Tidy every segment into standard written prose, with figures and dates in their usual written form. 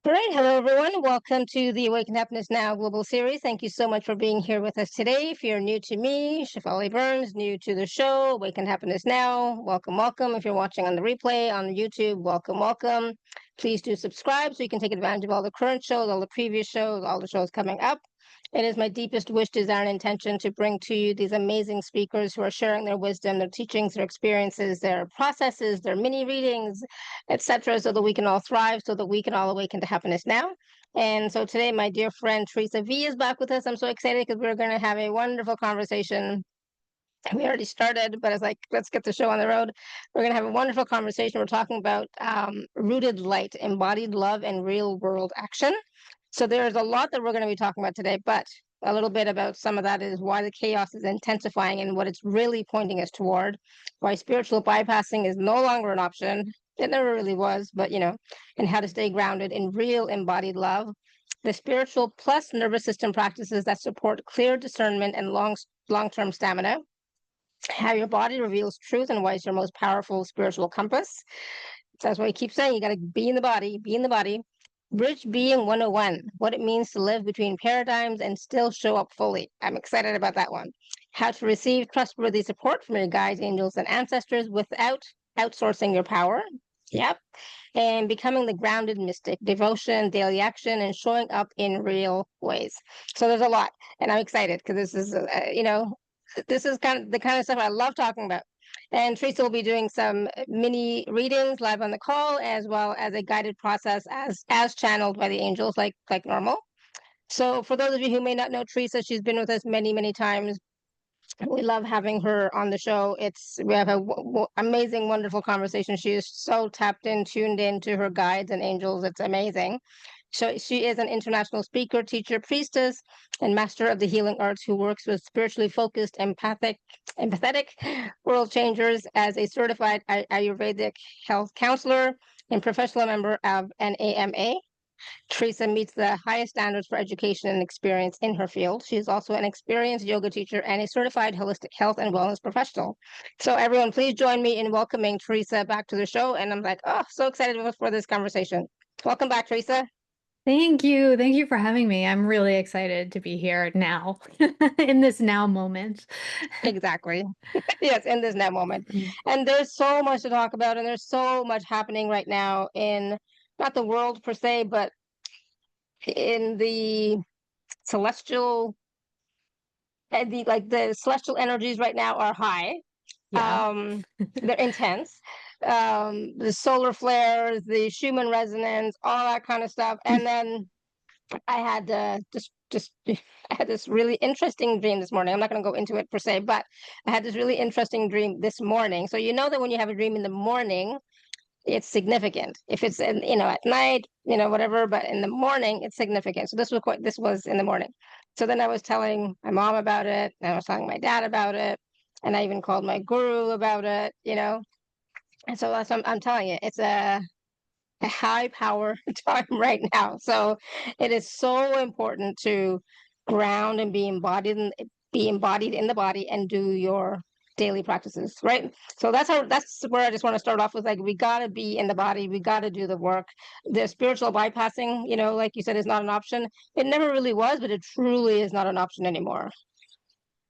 Great. Hello, everyone. Welcome to the Awaken Happiness Now global series. Thank you so much for being here with us today. If you're new to me, shefaliburns, new to the show, Awaken Happiness Now, welcome, welcome. If you're watching on the replay on YouTube, welcome, welcome. Please do subscribe so you can take advantage of all the current shows, all the previous shows, all the shows coming up. It is my deepest wish, desire, and intention to bring to you these amazing speakers who are sharing their wisdom, their teachings, their experiences, their processes, their mini readings, etc., so that we can all thrive, so that we can all awaken to happiness now. And so today, my dear friend Theresa Vee is back with us. I'm so excited because we're going to have a wonderful conversation. We already started, but it's like, let's get the show on the road. We're going to have a wonderful conversation. We're talking about rooted light, embodied love, and real world action. So there's a lot that we're going to be talking about today, but a little bit about some of that is why the chaos is intensifying and what it's really pointing us toward, why spiritual bypassing is no longer an option. It never really was, but and how to stay grounded in real embodied love. The spiritual plus nervous system practices that support clear discernment and long-term stamina. How your body reveals truth and why it's your most powerful spiritual compass. That's why I keep saying you got to be in the body, be in the body. Bridge Being 101, what it means to live between paradigms and still show up fully. I'm excited about that one. How to receive trustworthy support from your guides, angels, and ancestors without outsourcing your power. Yep. And becoming the grounded mystic, devotion, daily action, and showing up in real ways. So there's a lot. And I'm excited because this is kind of the kind of stuff I love talking about. And Theresa will be doing some mini readings live on the call, as well as a guided process as channeled by the angels, like normal. So for those of you who may not know Theresa, she's been with us many times. We love having her on the show. We have a amazing, wonderful conversation. She is so tapped in, tuned in to her guides and angels. It's amazing. So she is an international speaker, teacher, priestess, and master of the healing arts who works with spiritually focused, empathetic world changers as a certified Ayurvedic health counselor and professional member of an AMA. Theresa meets the highest standards for education and experience in her field. She is also an experienced yoga teacher and a certified holistic health and wellness professional. So everyone, please join me in welcoming Theresa back to the show. And I'm like, oh, so excited for this conversation. Welcome back, Theresa. Thank you. Thank you for having me. I'm really excited to be here now, in this now moment. Exactly. Yes, in this now moment. And there's so much to talk about, and there's so much happening right now in not the world per se, but in the celestial the celestial energies right now are high. Yeah. They're intense. The solar flares, the Schumann resonance, all that kind of stuff. And then I had just I had this really interesting dream this morning. I'm not going to go into it per se, but I had this really interesting dream this morning. So you know that when you have a dream in the morning, it's significant. If it's at night, whatever, but in the morning, it's significant. So this was in the morning. So then I was telling my mom about it, and I was telling my dad about it, and I even called my guru about it. And so that's what I'm telling you, it's a high power time right now. So it is so important to ground and be embodied in the body and do your daily practices, right? So that's where I just want to start off with, like, we got to be in the body, we got to do the work. The spiritual bypassing, like you said, is not an option. It never really was, but it truly is not an option anymore.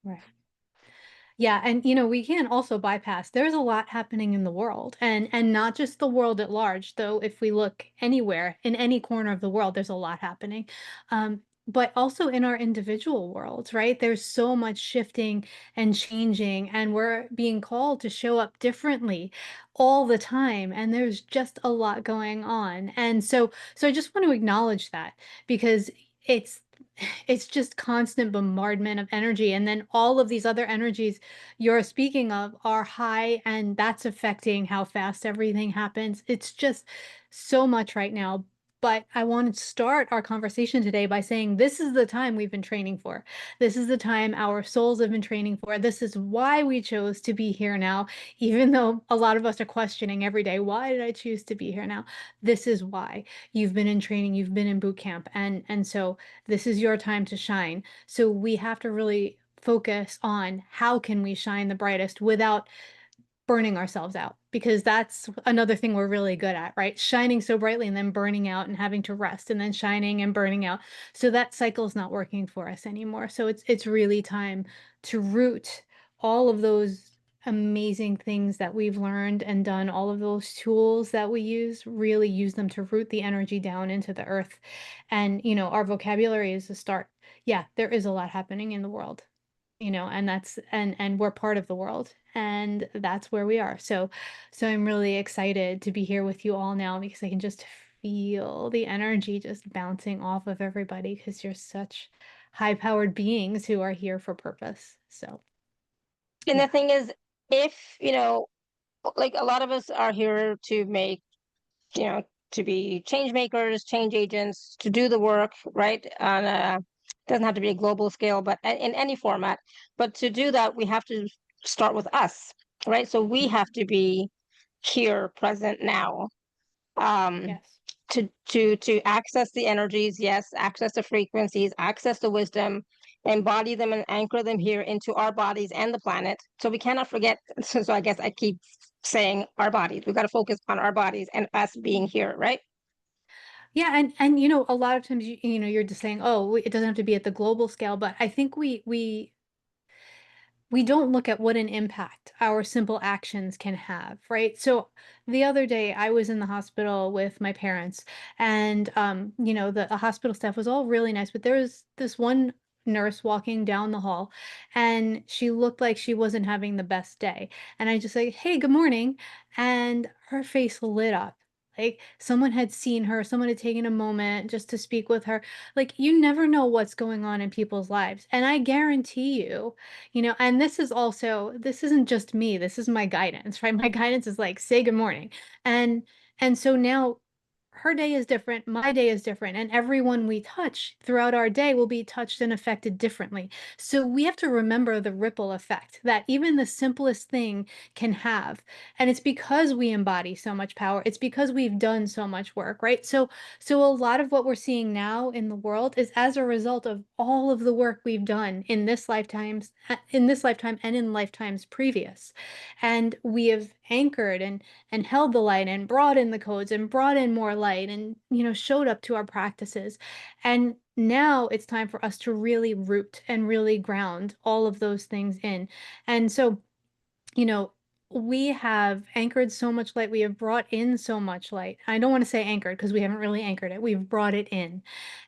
Right. Yeah, and we can also bypass. There's a lot happening in the world, and not just the world at large, though if we look anywhere in any corner of the world, there's a lot happening. But also in our individual worlds, right? There's so much shifting and changing, and we're being called to show up differently all the time, and there's just a lot going on. And so I just want to acknowledge that because it's it's just constant bombardment of energy, and then all of these other energies you're speaking of are high, and that's affecting how fast everything happens. It's just so much right now. But I want to start our conversation today by saying this is the time we've been training for. This is the time our souls have been training for. This is why we chose to be here now, even though a lot of us are questioning every day, why did I choose to be here now? This is why. You've been in training, you've been in boot camp, and so this is your time to shine. So we have to really focus on how can we shine the brightest without burning ourselves out, because that's another thing we're really good at, right? Shining so brightly and then burning out and having to rest and then shining and burning out. So that cycle's not working for us anymore. So it's really time to root all of those amazing things that we've learned and done, all of those tools that we use, really use them to root the energy down into the earth. And, our vocabulary is a start. Yeah, there is a lot happening in the world, and that's and we're part of the world, and that's where we are. So I'm really excited to be here with you all now, because I can just feel the energy just bouncing off of everybody, because you're such high-powered beings who are here for purpose. So, And the yeah. thing is, if, like a lot of us are here to make, you know, to be change makers, change agents, to do the work, right? On a, doesn't have to be a global scale, but in any format. But to do that, we have to start with us, right? So we have to be here, present now, um, Yes. to access the energies, yes, access the frequencies, access the wisdom, embody them and anchor them here into our bodies and the planet. So we cannot forget. So I guess I keep saying our bodies. We've got to focus on our bodies and us being here, right? Yeah, and a lot of times you're just saying, oh, it doesn't have to be at the global scale, but I think we don't look at what an impact our simple actions can have, right? So the other day I was in the hospital with my parents, and the hospital staff was all really nice, but there was this one nurse walking down the hall, and she looked like she wasn't having the best day. And I just like, "Hey, good morning." And her face lit up. Like someone had seen her, someone had taken a moment just to speak with her. Like, you never know what's going on in people's lives. And I guarantee you, and this isn't just me, this is my guidance, right? My guidance is like, say good morning. And so now her day is different, my day is different, and everyone we touch throughout our day will be touched and affected differently. So we have to remember the ripple effect that even the simplest thing can have. And it's because we embody so much power. It's because we've done so much work, right? So a lot of what we're seeing now in the world is as a result of all of the work we've done in this lifetime and in lifetimes previous. And we have anchored and held the light and brought in the codes and brought in more light and showed up to our practices. And now it's time for us to really root and really ground all of those things in. And so, you know, we have anchored so much light. We have brought in so much light. I don't want to say anchored because we haven't really anchored it. We've brought it in.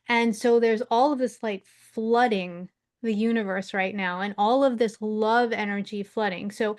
And so there's all of this light flooding the universe right now, and all of this love energy flooding. So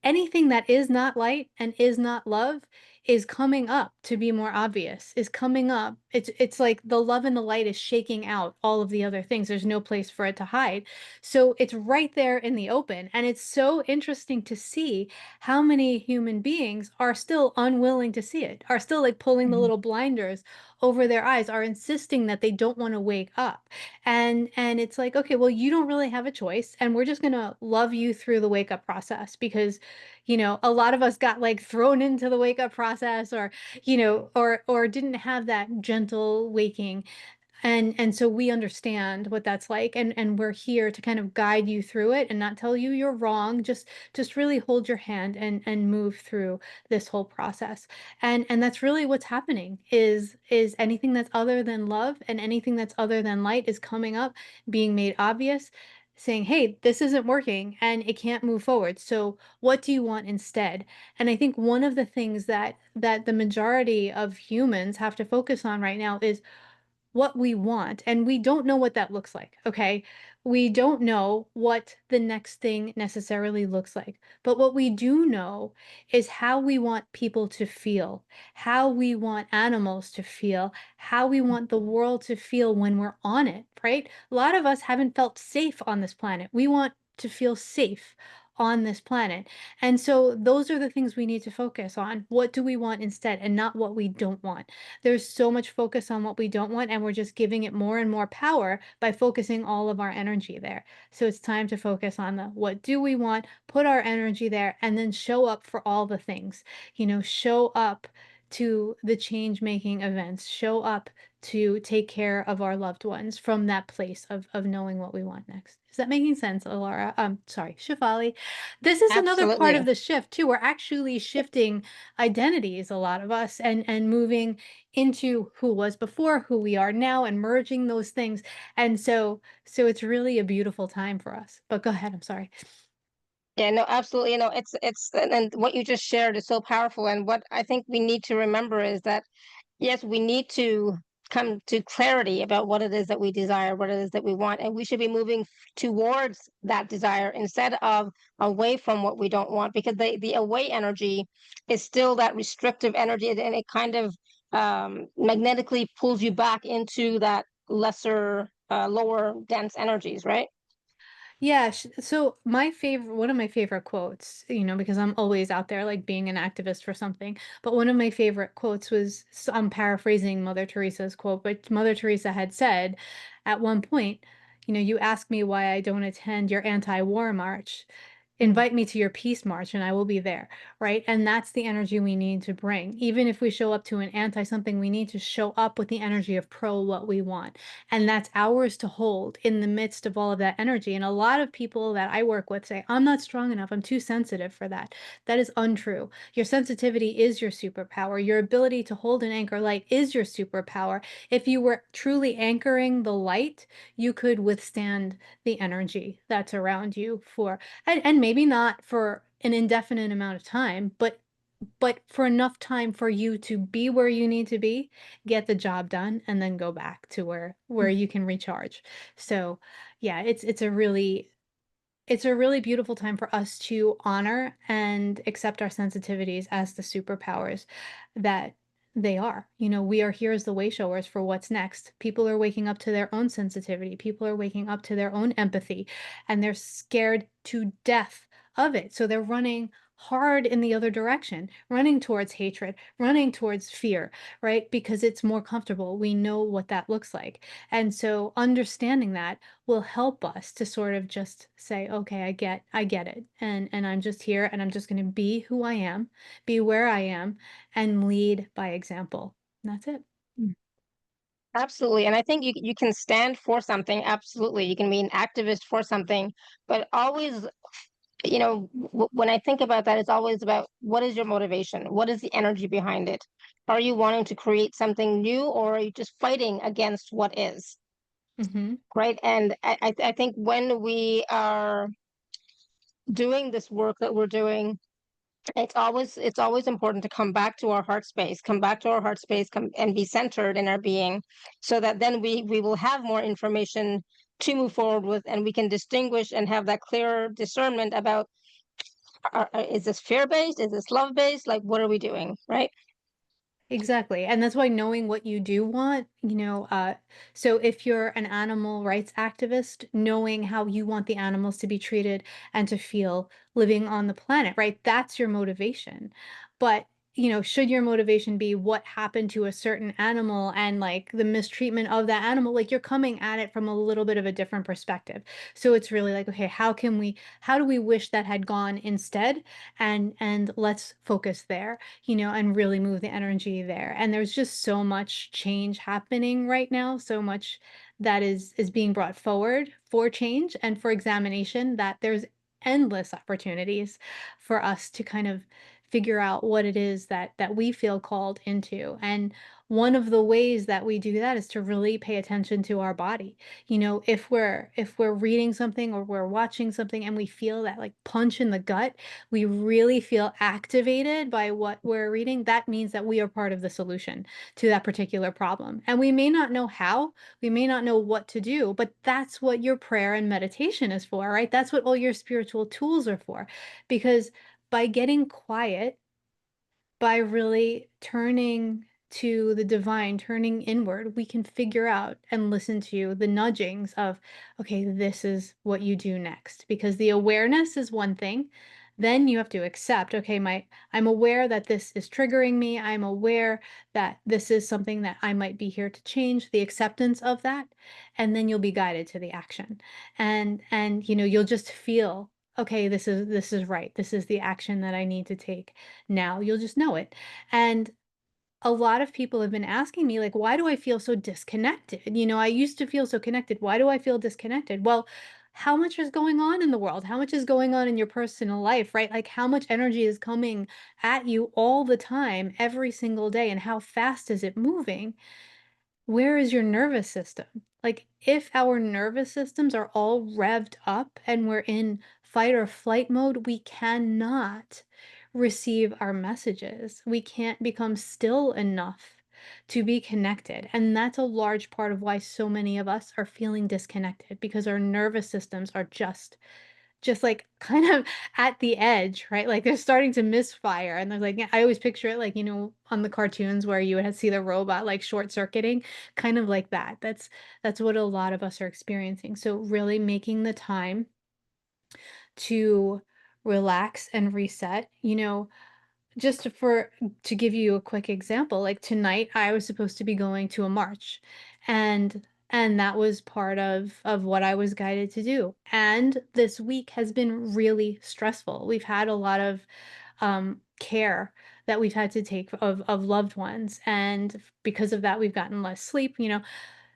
anything that is not light and is not love is coming up to be more obvious, is coming up. It's like the love and the light is shaking out all of the other things. There's no place for it to hide. So it's right there in the open. And it's so interesting to see how many human beings are still unwilling to see it, are still like pulling the Mhm. little blinders over their eyes, are insisting that they don't want to wake up. And it's like, okay, well, you don't really have a choice, and we're just going to love you through the wake up process, because a lot of us got like thrown into the wake up process, or or didn't have that gentle waking. And so we understand what that's like, and we're here to kind of guide you through it and not tell you you're wrong. Just really hold your hand and move through this whole process. And that's really what's happening, is anything that's other than love and anything that's other than light is coming up, being made obvious, saying, hey, this isn't working and it can't move forward. So what do you want instead? And I think one of the things that the majority of humans have to focus on right now is what we want, and we don't know what that looks like, okay? We don't know what the next thing necessarily looks like. But what we do know is how we want people to feel, how we want animals to feel, how we want the world to feel when we're on it, right? A lot of us haven't felt safe on this planet. We want to feel safe on this planet. And so those are the things we need to focus on. What do we want instead, and not what we don't want? There's so much focus on what we don't want, and we're just giving it more and more power by focusing all of our energy there. So it's time to focus on the what do we want, put our energy there, and then show up for all the things. Show up to the change making events, show up to take care of our loved ones from that place of knowing what we want next. Is that making sense, Alara? Sorry, Shefali. This is another part Absolutely. of the shift too. We're actually shifting identities, a lot of us, and moving into who was before, who we are now, and merging those things. And so it's really a beautiful time for us. But go ahead, I'm sorry. Yeah, no, absolutely. It's and what you just shared is so powerful. And what I think we need to remember is that yes, we need to come to clarity about what it is that we desire, what it is that we want, and we should be moving towards that desire instead of away from what we don't want, because the away energy is still that restrictive energy, and it kind of magnetically pulls you back into that lesser, lower dense energies, right? Yeah, so my favorite one of my favorite quotes, because I'm always out there like being an activist for something, but one of my favorite quotes was, I'm paraphrasing Mother Teresa's quote, but Mother Teresa had said at one point, you ask me why I don't attend your anti-war march. Mm. Invite me to your peace march and I will be there, right? And that's the energy we need to bring. Even if we show up to an anti something, we need to show up with the energy of pro what we want. And that's ours to hold in the midst of all of that energy. And a lot of people that I work with say, I'm not strong enough. I'm too sensitive for that. That is untrue. Your sensitivity is your superpower. Your ability to hold and anchor light is your superpower. If you were truly anchoring the light, you could withstand the energy that's around you for, and maybe not for an indefinite amount of time, but for enough time for you to be where you need to be, get the job done, and then go back to where you can recharge. So, yeah, it's a really beautiful time for us to honor and accept our sensitivities as the superpowers that they are. We are here as the way showers for what's next. People are waking up to their own sensitivity. People are waking up to their own empathy, and they're scared to death of it. So they're running hard in the other direction, running towards hatred, running towards fear, right? Because it's more comfortable. We know what that looks like. And so understanding that will help us to sort of just say, okay, I get it. And I'm just here and I'm just going to be who I am, be where I am, and lead by example. And that's it. Mm. Absolutely. And I think you can stand for something. Absolutely. You can be an activist for something, but always, when I think about that, it's always about what is your motivation? What is the energy behind it? Are you wanting to create something new, or are you just fighting against what is? Hmm. Right. And I think when we are doing this work that we're doing, it's always important to come back to our heart space, come back to our heart space, come and be centered in our being, so that then we will have more information to move forward with, and we can distinguish and have that clearer discernment about, is this fear based, is this love based, like what are we doing, right? Exactly. And that's why knowing what you do want, so if you're an animal rights activist, knowing how you want the animals to be treated and to feel living on the planet, right? That's your motivation. But, should your motivation be what happened to a certain animal and like the mistreatment of that animal, like you're coming at it from a little bit of a different perspective. So it's really like, okay, how do we wish that had gone instead? And let's focus there, and really move the energy there. And there's just so much change happening right now, so much that is being brought forward for change and for examination, that there's endless opportunities for us to kind of figure out what it is that we feel called into. And one of the ways that we do that is to really pay attention to our body. If we're reading something or we're watching something and we feel that like punch in the gut, we really feel activated by what we're reading, that means that we are part of the solution to that particular problem. And we may not know how, we may not know what to do, but that's what your prayer and meditation is for, right? That's what all your spiritual tools are for. Because by getting quiet, by really turning to the divine, turning inward, we can figure out and listen to the nudgings of, okay, this is what you do next. Because the awareness is one thing. Then you have to accept, okay, I'm aware that this is triggering me. I'm aware that this is something that I might be here to change, the acceptance of that. And then you'll be guided to the action. And you'll just feel, okay, this is right. This is the action that I need to take now. You'll just know it. And a lot of people have been asking me, like, why do I feel so disconnected? I used to feel so connected. Why do I feel disconnected? Well, how much is going on in the world? How much is going on in your personal life, right? Like, how much energy is coming at you all the time, every single day, and how fast is it moving? Where is your nervous system? Like, if our nervous systems are all revved up and we're in fight or flight mode, we cannot receive our messages. We can't become still enough to be connected. And that's a large part of why so many of us are feeling disconnected, because our nervous systems are just like kind of at the edge, right? Like they're starting to misfire. And they're like, yeah, I always picture it like, on the cartoons where you would see the robot like short circuiting, kind of like that. That's what a lot of us are experiencing. So really making the time to relax and reset, just to give you a quick example, like tonight I was supposed to be going to a march, and that was part of what I was guided to do. And this week has been really stressful. We've had a lot of care that we've had to take of loved ones, and because of that we've gotten less sleep,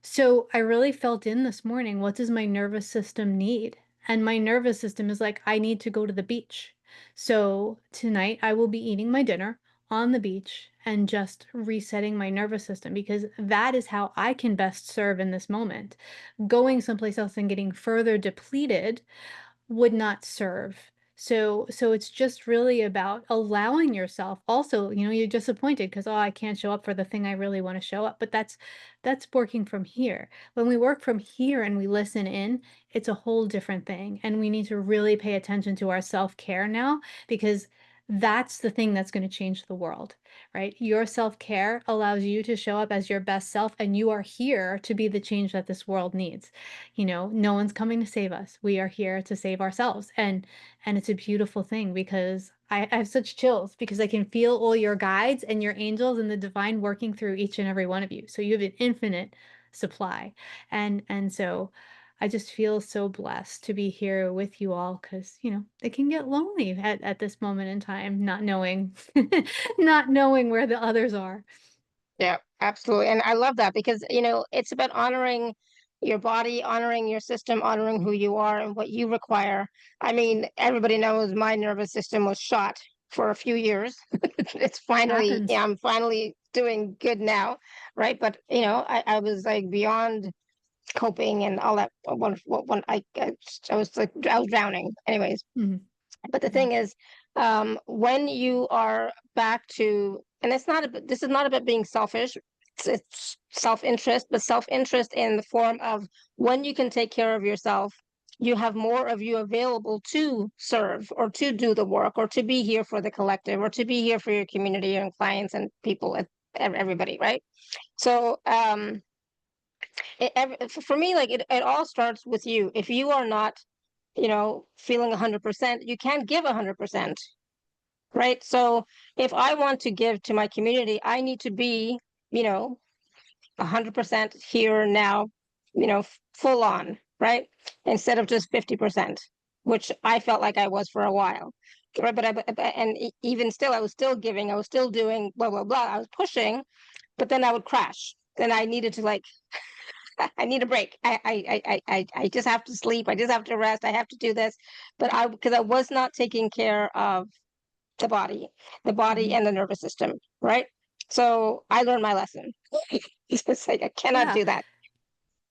so I really felt in this morning, what does my nervous system need? And my nervous system is like, I need to go to the beach. So tonight I will be eating my dinner on the beach and just resetting my nervous system, because that is how I can best serve in this moment. Going someplace else and getting further depleted would not serve. So it's just really about allowing yourself. Also, you're disappointed because, oh, I can't show up for the thing I really want to show up, but that's working from here. When we work from here and we listen in, it's a whole different thing. And we need to really pay attention to our self-care now, because that's the thing that's going to change the world, right? Your self-care allows you to show up as your best self, and you are here to be the change that this world needs. No one's coming to save us. We are here to save ourselves. And it's a beautiful thing, because I have such chills, because I can feel all your guides and your angels and the divine working through each and every one of you. So you have an infinite supply. And so I just feel so blessed to be here with you all, because it can get lonely at this moment in time, not knowing not knowing where the others are. Yeah, absolutely. And I love that because, it's about honoring your body, honoring your system, honoring who you are and what you require. I mean, everybody knows my nervous system was shot for a few years. It's finally, Happens. yeah, I'm finally doing good now, right? But, I was like beyond coping and all that. When I was like, I was drowning. Anyways, Mhm. but the Yeah. thing is, when you are back to, and this is not about being selfish, it's self-interest, but self-interest in the form of when you can take care of yourself, you have more of you available to serve or to do the work or to be here for the collective or to be here for your community and clients and people, everybody, right? So, for me, like it all starts with you. If you are not, feeling 100%, you can't give 100%, right? So if I want to give to my community, I need to be, 100% here now, full on, right? Instead of just 50%, which I felt like I was for a while. Right, and even still, I was still giving, I was still doing blah blah blah. I was pushing, but then I would crash. Then I needed to like I need a break. I just have to sleep. I just have to rest. I have to do this. But because I was not taking care of the body, Mhm. and the nervous system, right? So I learned my lesson. It's like I cannot Yeah. do that.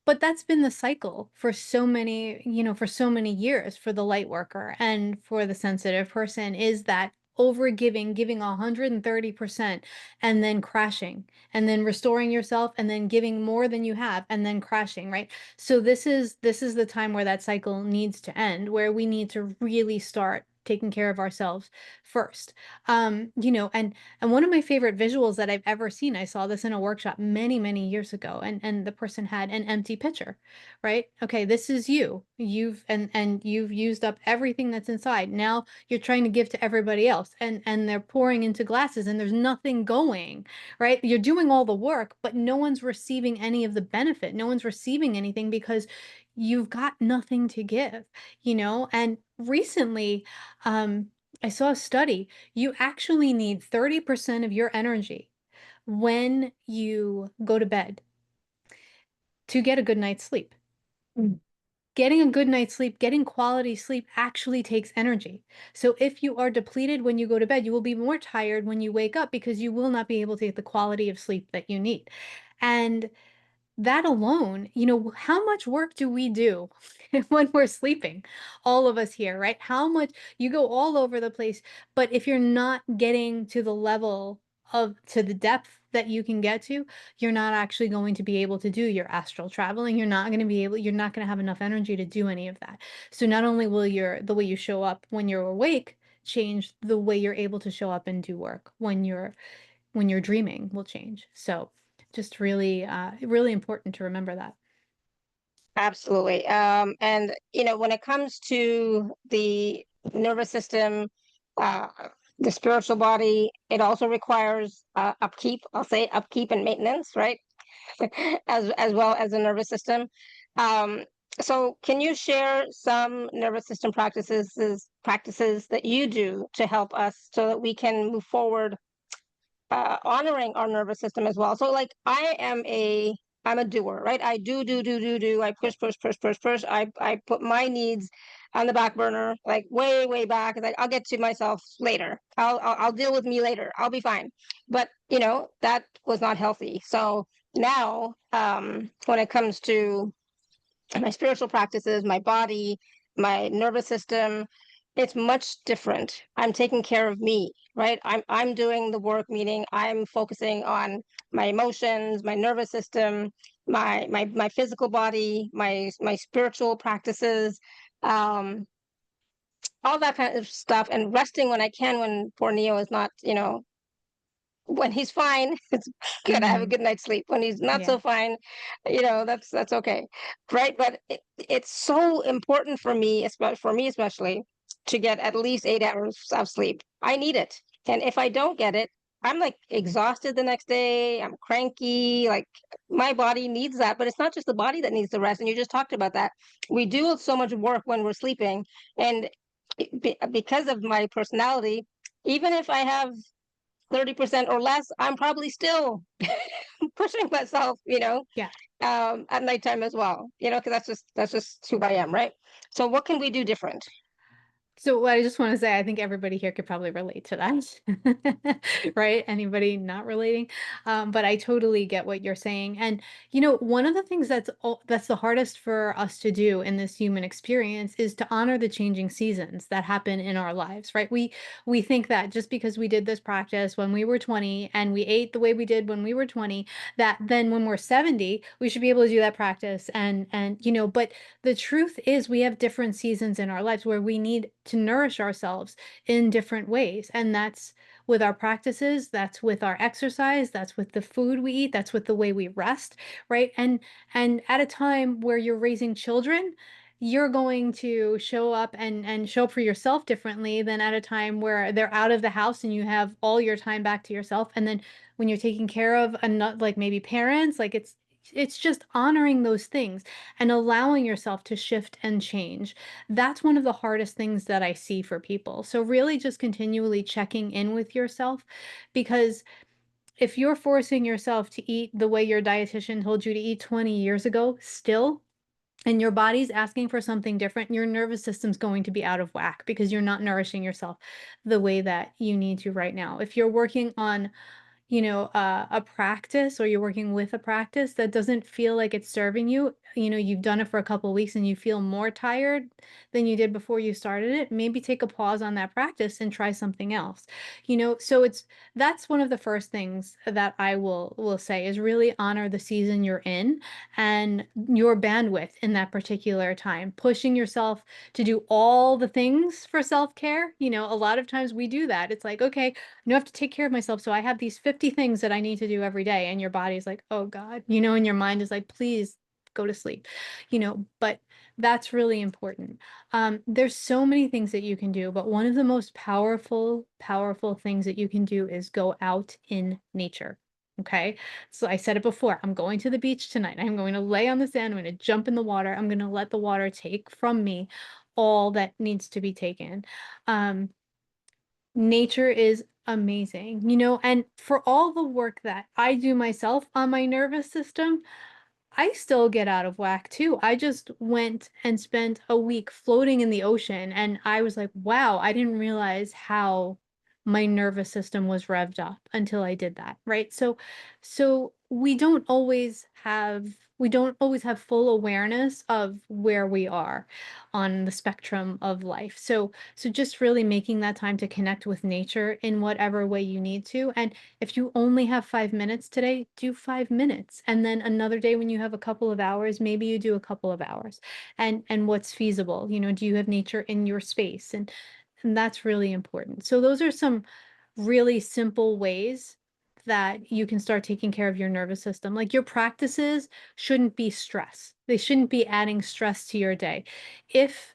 But that's been the cycle for so many years for the light worker and for the sensitive person, is that over giving 130% and then crashing, and then restoring yourself and then giving more than you have and then crashing, right? So this is the time where that cycle needs to end, where we need to really start taking care of ourselves first. And one of my favorite visuals that I've ever seen, I saw this in a workshop many, many years ago, and the person had an empty pitcher, right? Okay, this is you. You've used up everything that's inside. Now you're trying to give to everybody else, and they're pouring into glasses and there's nothing going, right? You're doing all the work, but no one's receiving any of the benefit. No one's receiving anything because you've got nothing to give. And recently, um, I saw a study. You actually need 30% of your energy when you go to bed to get a good night's sleep. Getting a good night's sleep, getting quality sleep actually takes energy. So if you are depleted when you go to bed, you will be more tired when you wake up because you will not be able to get the quality of sleep that you need. And that alone, how much work do we do when we're sleeping? All of us here, right? How much you go all over the place, but if you're not getting to the level to the depth that you can get to, you're not actually going to be able to do your astral traveling. You're not going to have enough energy to do any of that. So not only will the way you show up when you're awake change, the way you're able to show up and do work when you're dreaming will change. So just really, really important to remember that. Absolutely. And when it comes to the nervous system, uh, the spiritual body, it also requires upkeep. I'll say upkeep and maintenance, right? As well as the nervous system. Um, so, can you share some nervous system practices that you do to help us so that we can move forward, honoring our nervous system as well? So, like, I'm a doer, right? I do. I push. I put my needs on the back burner, like way back. Like, I'll get to myself later. I'll deal with me later. I'll be fine. But that was not healthy. So now, when it comes to my spiritual practices, my body, my nervous system, it's much different. I'm taking care of me, right? I'm doing the work, meaning I'm focusing on my emotions, my nervous system, my physical body, my spiritual practices, um, all that kind of stuff, and resting when I can when poor Neo is not, when he's fine, it's good. I have a Hmm. good night's sleep. When he's not Yeah. so fine, that's okay, right? But it's so important for me, especially, to get at least 8 hours of sleep. I need it, and if I don't get it, I'm like exhausted the next day. I'm cranky. Like, my body needs that, but it's not just the body that needs the rest. And you just talked about that. We do so much work when we're sleeping, and because of my personality, even if I have 30% or less, I'm probably still pushing myself, Yeah. at nighttime as well, because that's just who I am, right? So what can we do different? So what I just want to say, I think everybody here could probably relate to that, right? Anybody not relating? But I totally get what you're saying. And one of the things that's the hardest for us to do in this human experience is to honor the changing seasons that happen in our lives, right? We think that just because we did this practice when we were 20 and we ate the way we did when we were 20, that then when we're 70, we should be able to do that practice. But the truth is we have different seasons in our lives where we need to nourish ourselves in different ways. And that's with our practices, that's with our exercise, that's with the food we eat, that's with the way we rest, right? And at a time where you're raising children, you're going to show up and show up for yourself differently than at a time where they're out of the house and you have all your time back to yourself. And then when you're taking care of like maybe parents, like it's just honoring those things and allowing yourself to shift and change. That's one of the hardest things that I see for people. So really just continually checking in with yourself, because if you're forcing yourself to eat the way your dietitian told you to eat 20 years ago still, and your body's asking for something different, your nervous system's going to be out of whack because you're not nourishing yourself the way that you need to right now. If you're working on a practice, or you're working with a practice that doesn't feel like it's serving you, you've done it for a couple of weeks and you feel more tired than you did before you started it, maybe take a pause on that practice and try something else. So that's one of the first things that I will say is really honor the season you're in and your bandwidth in that particular time. Pushing yourself to do all the things for self-care, a lot of times we do that. It's like, okay, I have to take care of myself. So I have these 50 things that I need to do every day. And your body's like, oh God, and your mind is like, please go to sleep, but that's really important. There's so many things that you can do, but one of the most powerful things that you can do is go out in nature. Okay. So I said it before, I'm going to the beach tonight. I'm going to lay on the sand. I'm going to jump in the water. I'm going to let the water take from me all that needs to be taken. Nature is amazing. You know, and for all the work that I do myself on my nervous system, I still get out of whack too. I just went and spent a week floating in the ocean, and I was like, wow, I didn't realize how my nervous system was revved up until I did that, right? So we don't always have full awareness of where we are on the spectrum of life. So just really making that time to connect with nature in whatever way you need to. And if you only have 5 minutes today, do 5 minutes. And then another day when you have a couple of hours, maybe you do a couple of hours. And what's feasible? You know, do you have nature in your space? And that's really important. So those are some really simple ways that you can start taking care of your nervous system. Like your practices shouldn't be stress. They shouldn't be adding stress to your day. If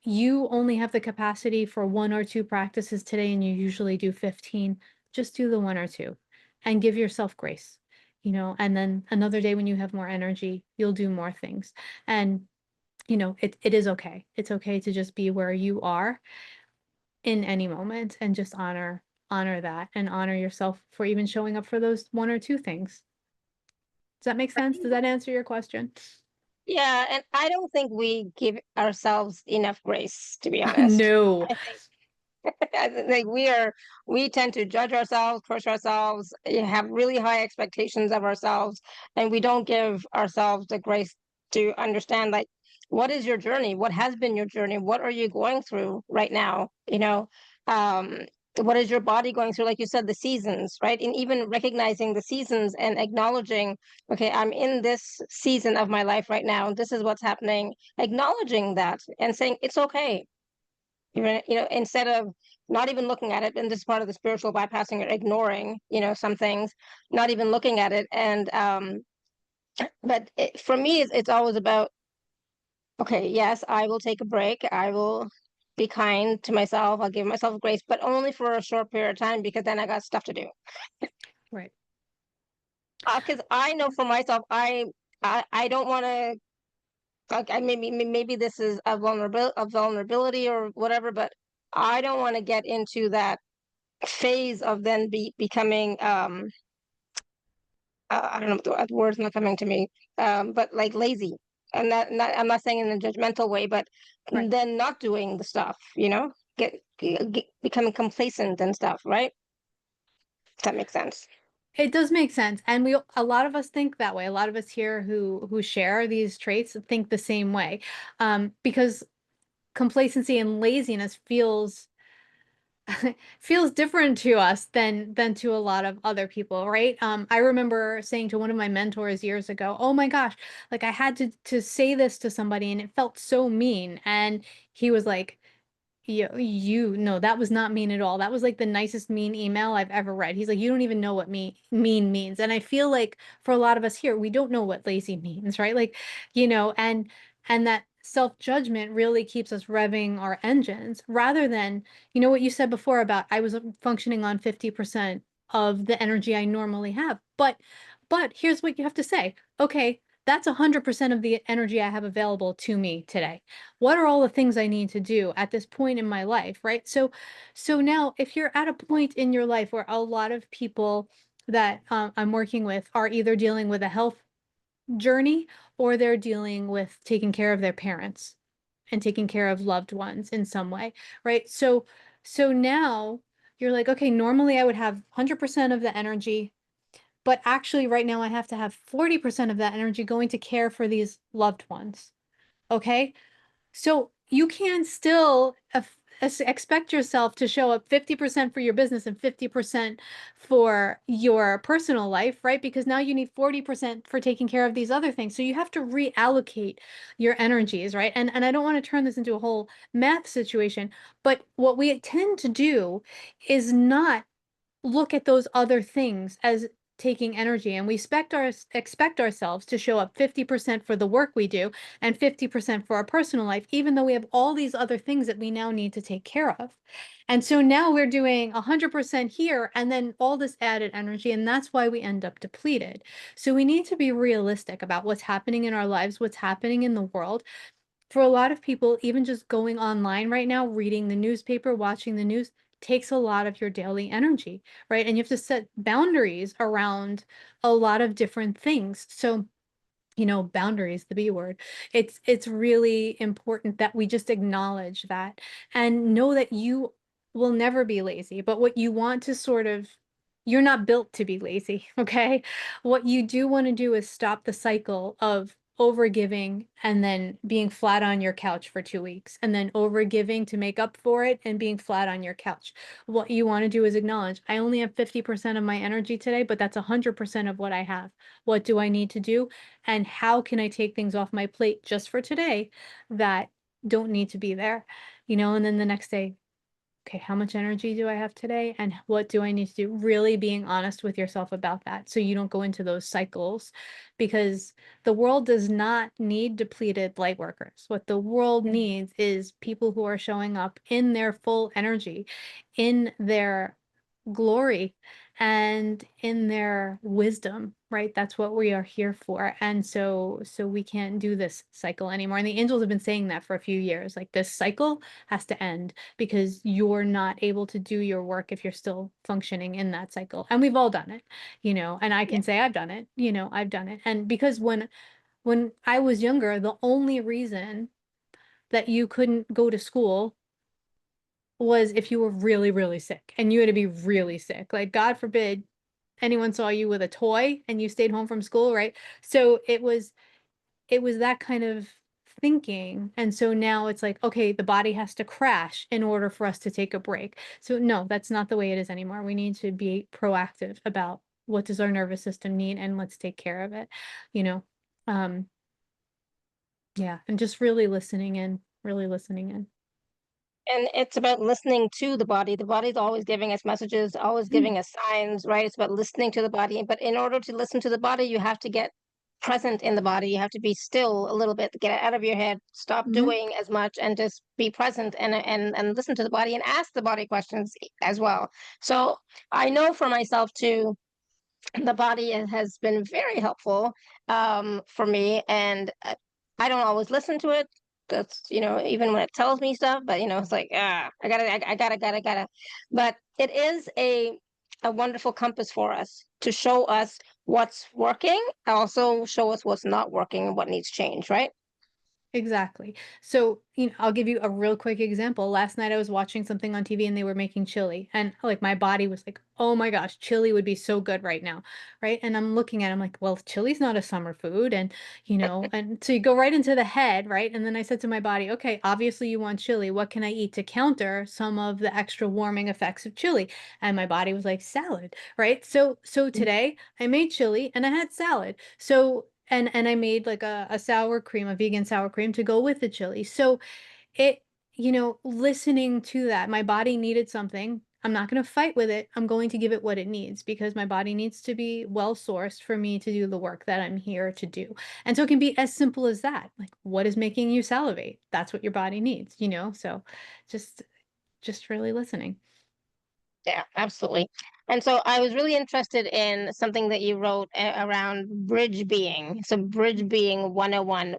you only have the capacity for one or two practices today and you usually do 15, just do the one or two and give yourself grace, you know, and then another day when you have more energy, you'll do more things. And, you know, it is okay. It's okay to just be where you are in any moment and just honor that and honor yourself for even showing up for those one or two things. Does that make sense? Does that answer your question? Yeah, and I don't think we give ourselves enough grace, to be honest. No. I think I think we tend to judge ourselves, push ourselves, have really high expectations of ourselves, and we don't give ourselves the grace to understand, like, what is your journey? What has been your journey? What are you going through right now? Um, what is your body going through? Like you said, the seasons, right? And even recognizing the seasons and acknowledging, okay, I'm in this season of my life right now. This is what's happening. Acknowledging that and saying it's okay, instead of not even looking at it. And this is part of the spiritual bypassing or ignoring, some things, not even looking at it. And but for me, it's always about, okay, yes, I will take a break, I will be kind to myself, I'll give myself grace, but only for a short period of time, because then I got stuff to do. Right. Because I know for myself, I don't want to, like, I maybe this is a vulnerability or whatever, but I don't want to get into that phase of then becoming, I don't know, the word's not coming to me, but like lazy. And I'm not saying in a judgmental way, but Right. then not doing the stuff, becoming complacent and stuff, right? If that makes sense. It does make sense. And a lot of us think that way. A lot of us here who share these traits think the same way. Because complacency and laziness feels different to us than to a lot of other people, right? I remember saying to one of my mentors years ago, "Oh my gosh, like I had to say this to somebody and it felt so mean." And he was like, no, that was not mean at all. That was like the nicest mean email I've ever read. He's like, you don't even know what mean means. And I feel like for a lot of us here, we don't know what lazy means, right? Like, and that self-judgment really keeps us revving our engines rather than, what you said before about I was functioning on 50% of the energy I normally have. But here's what you have to say. Okay, that's 100% of the energy I have available to me today. What are all the things I need to do at this point in my life, right? So now if you're at a point in your life where a lot of people that I'm working with are either dealing with a health journey or they're dealing with taking care of their parents and taking care of loved ones in some way, right? So now you're like, okay, normally I would have 100% of the energy, but actually right now I have to have 40% of that energy going to care for these loved ones. Okay? So you can still expect yourself to show up 50% for your business and 50% for your personal life, right? Because now you need 40% for taking care of these other things. So you have to reallocate your energies, right? And I don't want to turn this into a whole math situation, but what we tend to do is not look at those other things as taking energy, and we expect ourselves to show up 50% for the work we do and 50% for our personal life, even though we have all these other things that we now need to take care of. And so now we're doing 100% here and then all this added energy, and that's why we end up depleted. So we need to be realistic about what's happening in our lives, what's happening in the world. For a lot of people, even just going online right now, reading the newspaper, watching the news, takes a lot of your daily energy, right? And you have to set boundaries around a lot of different things. So, boundaries, the B word. It's really important that we just acknowledge that and know that you will never be lazy, but what you want to sort of you're not built to be lazy, okay? What you do want to do is stop the cycle of overgiving and then being flat on your couch for 2 weeks and then overgiving to make up for it and being flat on your couch. What you want to do is acknowledge, I only have 50% of my energy today, but that's 100% of what I have. What do I need to do? And how can I take things off my plate just for today that don't need to be there? And then the next day, okay, how much energy do I have today? And what do I need to do? Really being honest with yourself about that so you don't go into those cycles, because the world does not need depleted light workers. What the world needs is people who are showing up in their full energy, in their glory, and in their wisdom, right? That's what we are here for. And so we can't do this cycle anymore. And the angels have been saying that for a few years, like this cycle has to end because you're not able to do your work if you're still functioning in that cycle. And we've all done it, and I Yeah. can say I've done it, I've done it. And because when I was younger, the only reason that you couldn't go to school was if you were really, really sick, and you had to be really sick. Like, God forbid anyone saw you with a toy and you stayed home from school, right? So it was that kind of thinking. And so now it's like, okay, the body has to crash in order for us to take a break. So no, that's not the way it is anymore. We need to be proactive about what does our nervous system need and let's take care of it, you know. Um, yeah, and just really listening in, really listening in. And it's about listening to the body. The body's always giving us messages, always Mm, giving us signs, right? It's about listening to the body. But in order to listen to the body, you have to get present in the body. You have to be still a little bit, get it out of your head, stop mhm. doing as much, and just be present and listen to the body and ask the body questions as well. So I know for myself too, the body has been very helpful for me, and I don't always listen to it. That's, even when it tells me stuff, but it's like, I gotta, I gotta. But it is a wonderful compass for us to show us what's working, also show us what's not working and what needs change, right? Exactly. So, I'll give you a real quick example. Last night I was watching something on TV and they were making chili. And like my body was like, oh my gosh, chili would be so good right now. Right. And I'm looking at it, I'm like, well, chili's not a summer food. And so you go right into the head, right? And then I said to my body, okay, obviously you want chili. What can I eat to counter some of the extra warming effects of chili? And my body was like, salad. Right. So today I made chili and I had salad. So and I made like a sour cream, a vegan sour cream to go with the chili. So it, listening to that, my body needed something. I'm not going to fight with it. I'm going to give it what it needs because my body needs to be well sourced for me to do the work that I'm here to do. And so it can be as simple as that. Like, what is making you salivate? That's what your body needs. So just just really listening. Yeah, absolutely. And so I was really interested in something that you wrote around bridge being. So bridge being 101.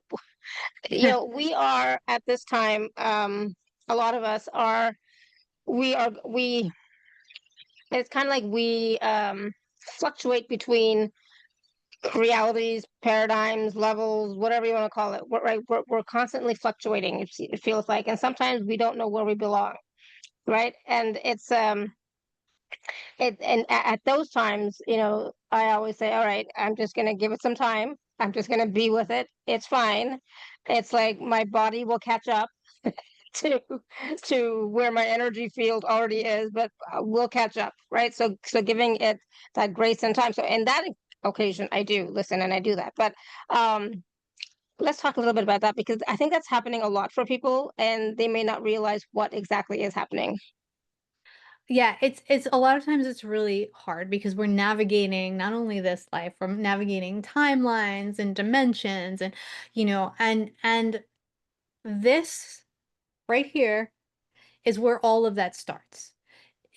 We are at this time, a lot of us are, we it's kind of like we fluctuate between realities, paradigms, levels, whatever you want to call it. We're constantly fluctuating, it feels like, and sometimes we don't know where we belong, right? And at those times, I always say, all right, I'm just going to give it some time. I'm just going to be with it. It's fine. It's like my body will catch up to where my energy field already is, but we'll catch up, right? So giving it that grace and time. So in that occasion, I do listen and I do that. But let's talk a little bit about that, because I think that's happening a lot for people, and they may not realize what exactly is happening. Yeah, it's a lot of times it's really hard because we're navigating not only this life, we're navigating timelines and dimensions and this right here is where all of that starts.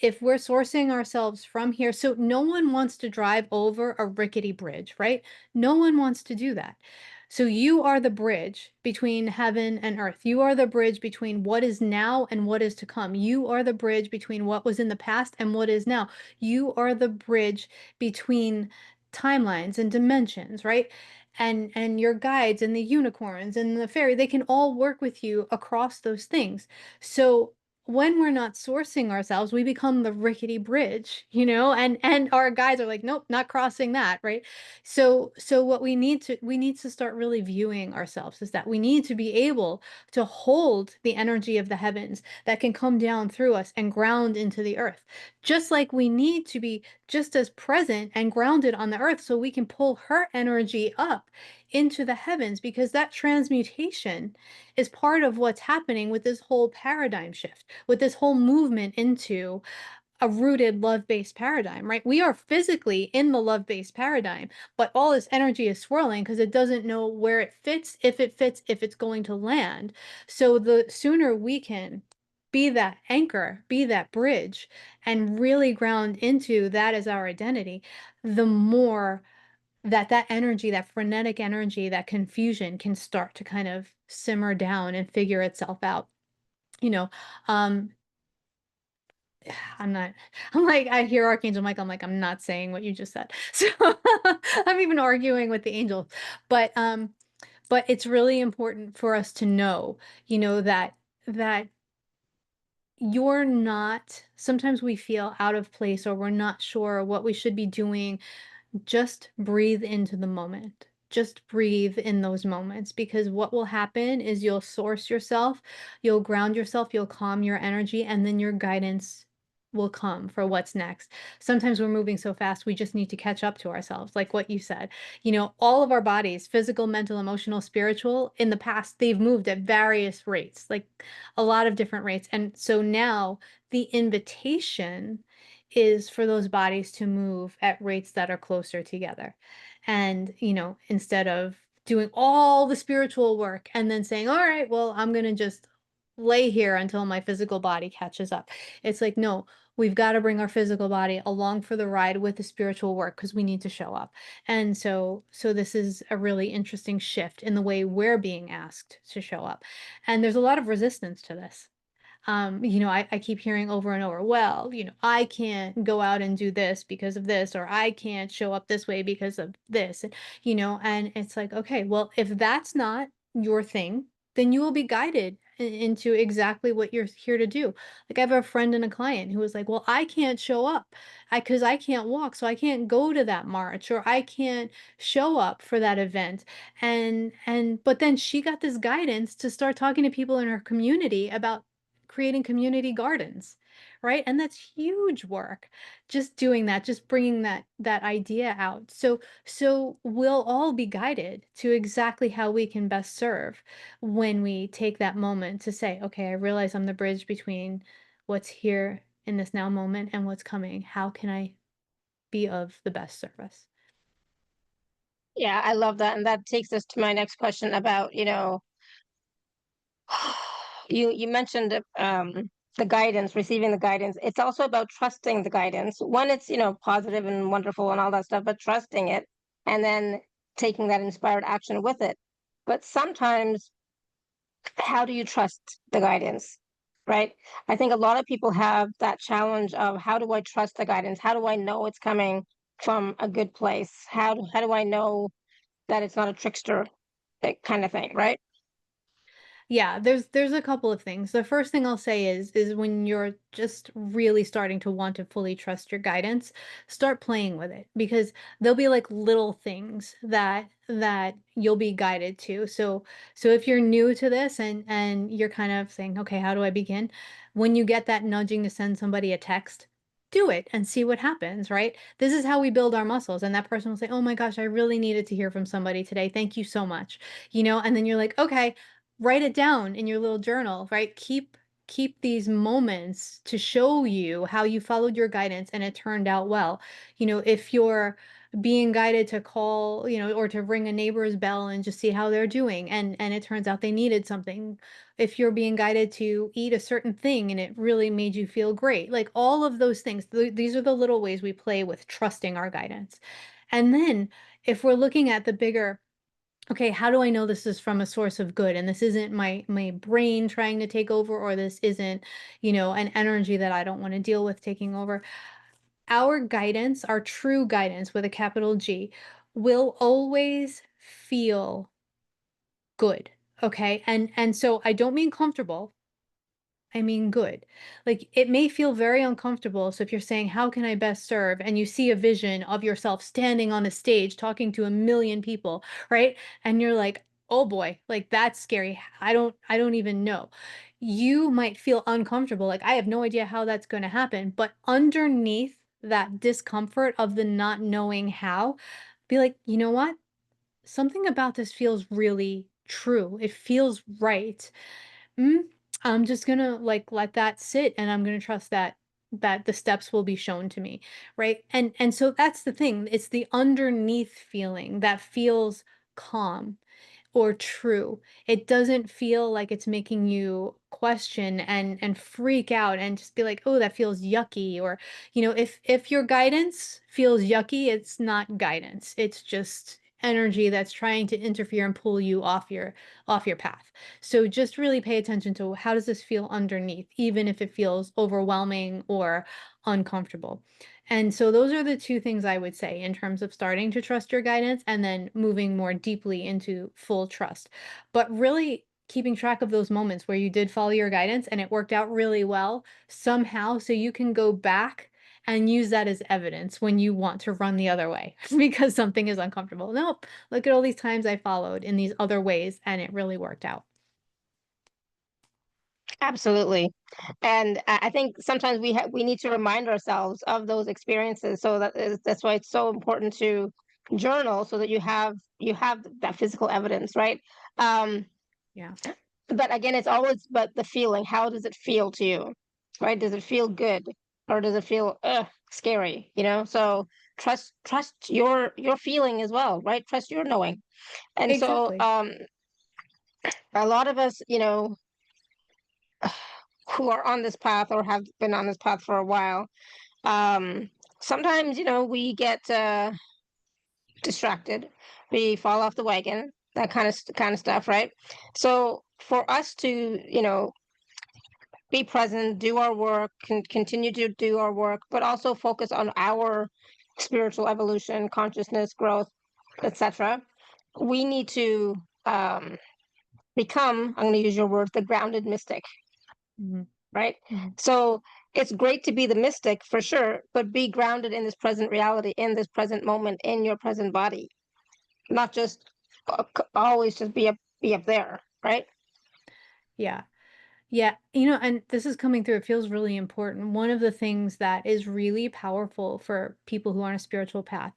If we're sourcing ourselves from here, so no one wants to drive over a rickety bridge, right? No one wants to do that. So you are the bridge between heaven and earth. You are the bridge between what is now and what is to come. You are the bridge between what was in the past and what is now. You are the bridge between timelines and dimensions, right? And your guides and the unicorns and the fairy, they can all work with you across those things. So when we're not sourcing ourselves, we become the rickety bridge, and our guides are like, nope, not crossing that, right? So what we need to start really viewing ourselves is that we need to be able to hold the energy of the heavens that can come down through us and ground into the earth. Just like we need to be just as present and grounded on the earth so we can pull her energy up into the heavens, because that transmutation is part of what's happening with this whole paradigm shift, with this whole movement into a rooted love-based paradigm, right? We are physically in the love-based paradigm, but all this energy is swirling because it doesn't know where it fits, if it's going to land. So the sooner we can be that anchor, be that bridge, and really ground into that as our identity, the more that energy, that frenetic energy, that confusion can start to kind of simmer down and figure itself out. You know, um, I'm not, I'm like, I hear Archangel Michael, I'm like, I'm not saying what you just said. So I'm even arguing with the angels. But it's really important for us to know, that you're not, sometimes we feel out of place or we're not sure what we should be doing. Just breathe into the moment. Just breathe in those moments, because what will happen is you'll source yourself, you'll ground yourself, you'll calm your energy, and then your guidance will come for what's next. Sometimes we're moving so fast, we just need to catch up to ourselves, like what you said. All of our bodies, physical, mental, emotional, spiritual, in the past, they've moved at various rates, like a lot of different rates. And so now the invitation is for those bodies to move at rates that are closer together. And, instead of doing all the spiritual work and then saying, all right, well, I'm going to just lay here until my physical body catches up. It's like, no, we've got to bring our physical body along for the ride with the spiritual work, because we need to show up. And so this is a really interesting shift in the way we're being asked to show up. And there's a lot of resistance to this. I keep hearing over and over, well, I can't go out and do this because of this, or I can't show up this way because of this. And it's like, okay, well, if that's not your thing, then you will be guided into exactly what you're here to do. Like, I have a friend and a client who was like, well, I can't show up because I can't walk, so I can't go to that march, or I can't show up for that event. But then she got this guidance to start talking to people in her community about creating community gardens, right? And that's huge work. Just doing that, just bringing that idea out. So we'll all be guided to exactly how we can best serve when we take that moment to say, okay, I realize I'm the bridge between what's here in this now moment and what's coming. How can I be of the best service? Yeah, I love that. And that takes us to my next question about, you mentioned the guidance, receiving the guidance. It's also about trusting the guidance. One, it's, positive and wonderful and all that stuff, but trusting it and then taking that inspired action with it. But sometimes, how do you trust the guidance? Right? I think a lot of people have that challenge of, how do I trust the guidance? How do I know it's coming from a good place? How do I know that it's not a trickster, that kind of thing, right? Yeah, there's a couple of things. The first thing I'll say is when you're just really starting to want to fully trust your guidance, start playing with it, because there'll be like little things that you'll be guided to. So if you're new to this and you're kind of saying, "Okay, how do I begin?" When you get that nudging to send somebody a text, do it and see what happens, right? This is how we build our muscles. And that person will say, "Oh my gosh, I really needed to hear from somebody today. Thank you so much." And then you're like, "Okay, write it down in your little journal, right? Keep these moments to show you how you followed your guidance and it turned out well. If you're being guided to call, or to ring a neighbor's bell and just see how they're doing, and it turns out they needed something. If you're being guided to eat a certain thing and it really made you feel great. Like, all of those things, these are the little ways we play with trusting our guidance. And then if we're looking at the bigger okay, how do I know this is from a source of good and this isn't my brain trying to take over, or this isn't, an energy that I don't want to deal with taking over? Our guidance, our true guidance with a capital G, will always feel good, okay? And so I don't mean comfortable. I mean good. Like, it may feel very uncomfortable. So if you're saying, how can I best serve? And you see a vision of yourself standing on a stage talking to a million people, right? And you're like, oh boy, like that's scary. I don't even know. You might feel uncomfortable. Like, I have no idea how that's going to happen. But underneath that discomfort of the not knowing how, be like, you know what? Something about this feels really true. It feels right. Mm, I'm just gonna like let that sit, and I'm gonna trust that the steps will be shown to me, right? And so that's the thing. It's the underneath feeling that feels calm or true. It doesn't feel like it's making you question and freak out and just be like, "Oh, that feels yucky." Or, if your guidance feels yucky, it's not guidance. It's just energy that's trying to interfere and pull you off your path. So just really pay attention to, how does this feel underneath, even if it feels overwhelming or uncomfortable. And so those are the two things I would say in terms of starting to trust your guidance and then moving more deeply into full trust. But really keeping track of those moments where you did follow your guidance and it worked out really well somehow, so you can go back and use that as evidence when you want to run the other way because something is uncomfortable. Nope, look at all these times I followed in these other ways and it really worked out. Absolutely. And I think sometimes we need to remind ourselves of those experiences. So that's why it's so important to journal, so that you have that physical evidence, right? Um, Yeah, but again, it's always but the feeling. How does it feel to you, right? Does it feel good, or does it feel scary? So trust your feeling as well, right? Trust your knowing. And so exactly. a lot of us, who are on this path or have been on this path for a while, um, sometimes we get distracted, we fall off the wagon, that kind of stuff, right? So for us to be present, do our work, continue to do our work, but also focus on our spiritual evolution, consciousness growth, etc., we need to um, become, I'm going to use your word, the grounded mystic, Mhm, right? mhm. So it's great to be the mystic for sure, but be grounded in this present reality, in this present moment, in your present body, not just always just be up there, right? Yeah. Yeah, and this is coming through. It feels really important. One of the things that is really powerful for people who are on a spiritual path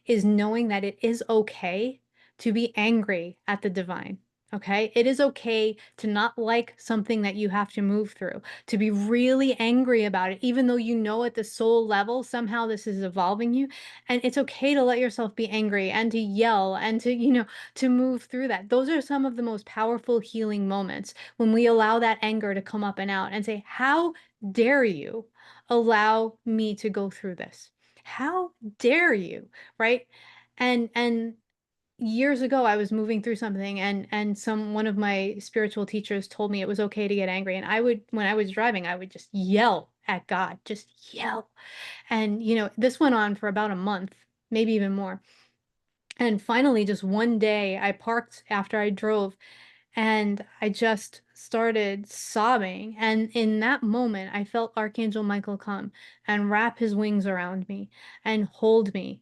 is knowing that it is okay to be angry at the divine. Okay. It is okay to not like something that you have to move through, to be really angry about it, even though you know at the soul level, somehow this is evolving you. And it's okay to let yourself be angry and to yell and to move through that. Those are some of the most powerful healing moments when we allow that anger to come up and out and say, how dare you allow me to go through this? How dare you? Right. And years ago I was moving through something, and one of my spiritual teachers told me it was okay to get angry. And I would, when I was driving, I would just yell at God, just yell. And this went on for about a month, maybe even more. And finally, just one day, I parked after I drove and I just started sobbing. And in that moment, I felt Archangel Michael come and wrap his wings around me and hold me.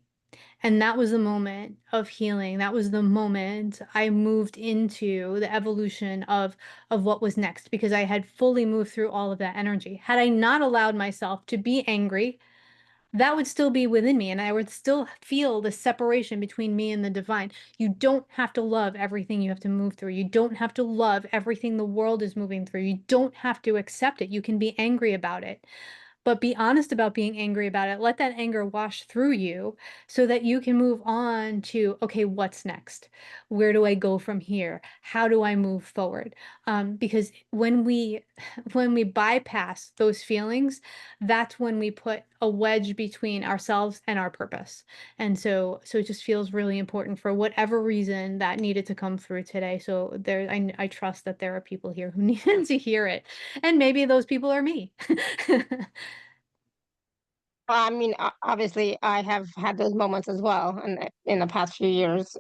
And that was the moment of healing. That was the moment I moved into the evolution of what was next, because I had fully moved through all of that energy. Had I not allowed myself to be angry, that would still be within me, and I would still feel the separation between me and the divine. You don't have to love everything you have to move through. You don't have to love everything the world is moving through. You don't have to accept it. You can be angry about it, but be honest about being angry about it. Let that anger wash through you so that you can move on to, okay, what's next? Where do I go from here? How do I move forward? Because when we when we bypass those feelings, that's when we put a wedge between ourselves and our purpose. And so it just feels really important for whatever reason that needed to come through today. So there, I trust that there are people here who needed to hear it, and maybe those people are me. I mean, obviously, I have had those moments as well in the past few years.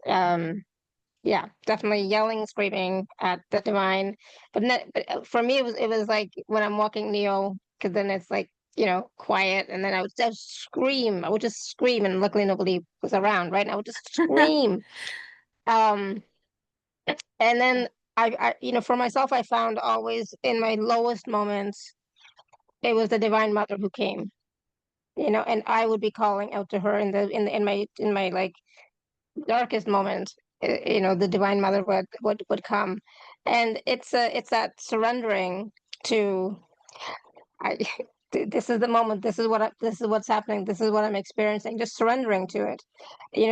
Yeah, definitely yelling, screaming at the divine. But for me, it was like when I'm walking Neo, because then it's like, quiet, and then I would scream. I would just scream, and luckily nobody was around, right? And I would just scream. Um, and then for myself, I found always in my lowest moments, it was the divine mother who came. And I would be calling out to her in my like darkest moment. The divine mother would come, and it's that surrendering to, I this is the moment, this is what's happening, this is what I'm experiencing, just surrendering to it.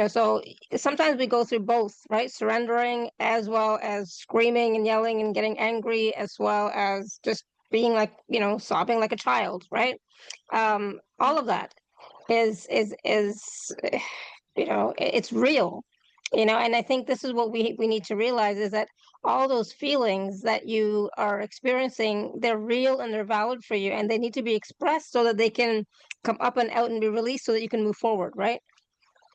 So sometimes we go through both, right? Surrendering as well as screaming and yelling and getting angry, as well as just being like, sobbing like a child, right? All of that is it's real. And I think this is what we need to realize, is that all those feelings that you are experiencing, they're real and they're valid for you, and they need to be expressed so that they can come up and out and be released so that you can move forward, right?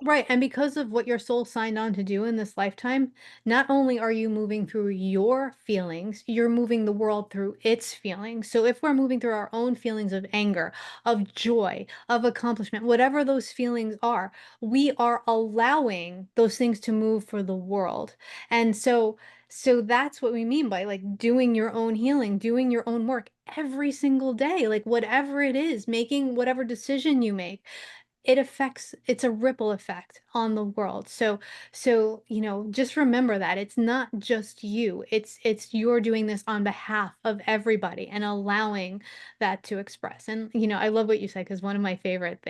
Right, and because of what your soul signed on to do in this lifetime, not only are you moving through your feelings, you're moving the world through its feelings. So if we're moving through our own feelings of anger, of joy, of accomplishment, whatever those feelings are, we are allowing those things to move for the world. And so that's what we mean by like doing your own healing, doing your own work every single day, like whatever it is, making whatever decision you make, it's a ripple effect on the world. So just remember that it's not just you, it's you're doing this on behalf of everybody and allowing that to express. And I love what you said, because one of my favorite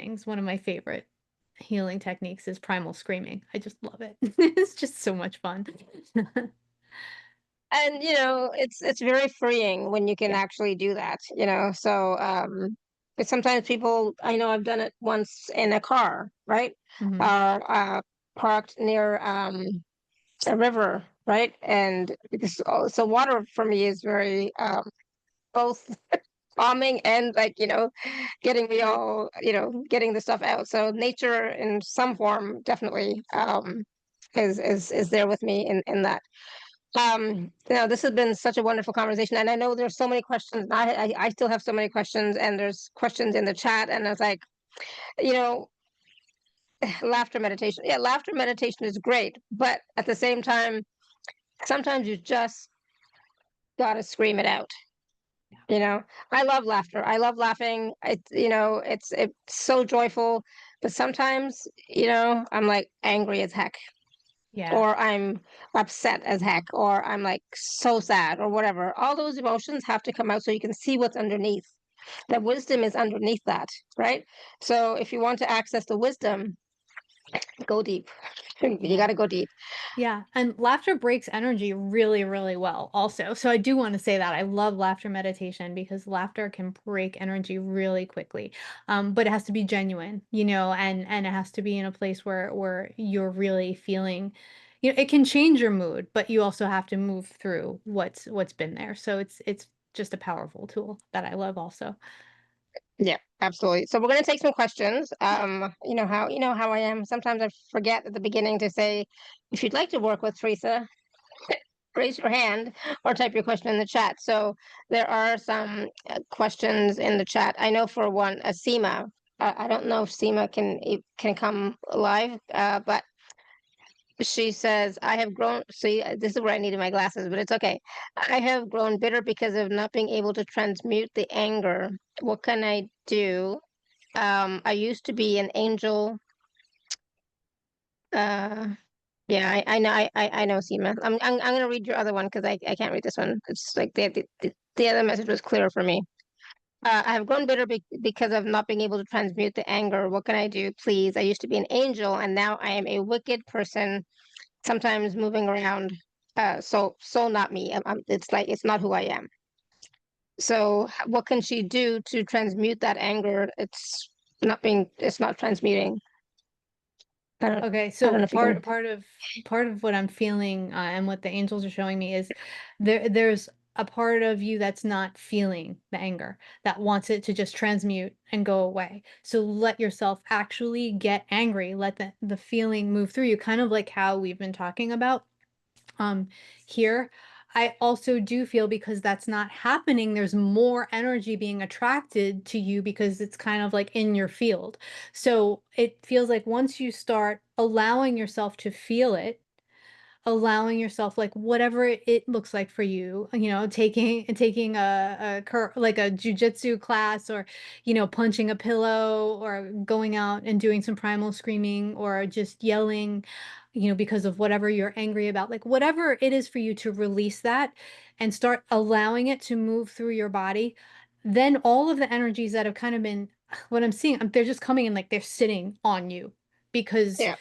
healing techniques is primal screaming. I just love it. It's just so much fun. And it's very freeing when you can Yeah. actually do that. So but sometimes people, I know I've done it once in a car, right? Hmm. Parked near a river, right? And because so water for me is very both calming and like, getting me Right. all, getting the stuff out. So nature in some form definitely is there with me in that. This has been such a wonderful conversation, and I know there's so many questions. And I still have so many questions, and there's questions in the chat, and it's like, you know, laughter meditation. Yeah, laughter meditation is great, but at the same time, sometimes you just gotta scream it out. You know, I love laughter. I love laughing. It's so joyful, but sometimes, I'm like angry as heck, Yeah. or I'm upset as heck, or I'm like so sad, or whatever. All those emotions have to come out so you can see what's underneath. That wisdom is underneath that, right? So if you want to access the wisdom, go deep. You got Yeah. to go deep. Yeah, and laughter breaks energy really, really well also. So I do want to say that I love laughter meditation because laughter can break energy really quickly. But it has to be genuine, and it has to be in a place where you're really feeling, it can change your mood, but you also have to move through what's been there. So it's just a powerful tool that I love also. Yeah, absolutely. So we're going to take some questions. You know how I am. Sometimes I forget at the beginning to say, if you'd like to work with Teresa, raise your hand or type your question in the chat. So there are some questions in the chat. I know for one, Seema. I don't know if Seema can come live, but she says, I have grown. See, this is where I needed my glasses, but it's okay. I have grown bitter because of not being able to transmute the anger. What can I do? I used to be an angel. Uh, yeah, I know, I know, Seema. I'm gonna read your other one because I can't read this one. It's like the other message was clearer for me. I have grown bitter because of not being able to transmute the anger. What can I do, please? I used to be an angel, and now I am a wicked person, sometimes moving around. So not me. It's like it's not who I am. So what can she do to transmute that anger? It's not transmuting. I don't, Okay, I don't so know if you can. part of what I'm feeling, and what the angels are showing me is there's a part of you that's not feeling the anger, that wants it to just transmute and go away. So let yourself actually get angry, let the feeling move through you, kind of like how we've been talking about here. I also do feel, because that's not happening, there's more energy being attracted to you because it's kind of like in your field. So it feels like once you start allowing yourself to feel it, allowing yourself, like, whatever it looks like for you, taking like a jujitsu class, or punching a pillow, or going out and doing some primal screaming, or just yelling, because of whatever you're angry about, like whatever it is for you, to release that and start allowing it to move through your body. Then all of the energies that have kind of been, what I'm seeing, they're just coming in, like they're sitting on you, because Yeah,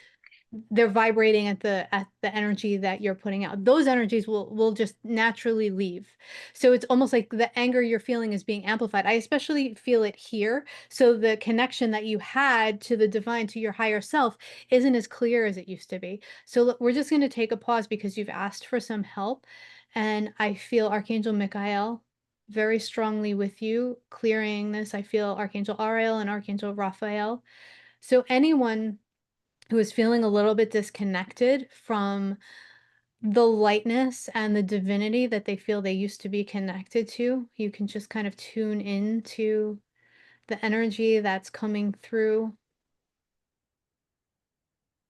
they're vibrating at the energy that you're putting out. Those energies will just naturally leave. So it's almost like the anger you're feeling is being amplified. I especially feel it here. So the connection that you had to the divine, to your higher self, isn't as clear as it used to be. So look, we're just going to take a pause because you've asked for some help, and I feel Archangel Michael very strongly with you clearing this. I feel Archangel Ariel and Archangel Raphael. So anyone who is feeling a little bit disconnected from the lightness and the divinity that they feel they used to be connected to, you can just kind of tune into the energy that's coming through.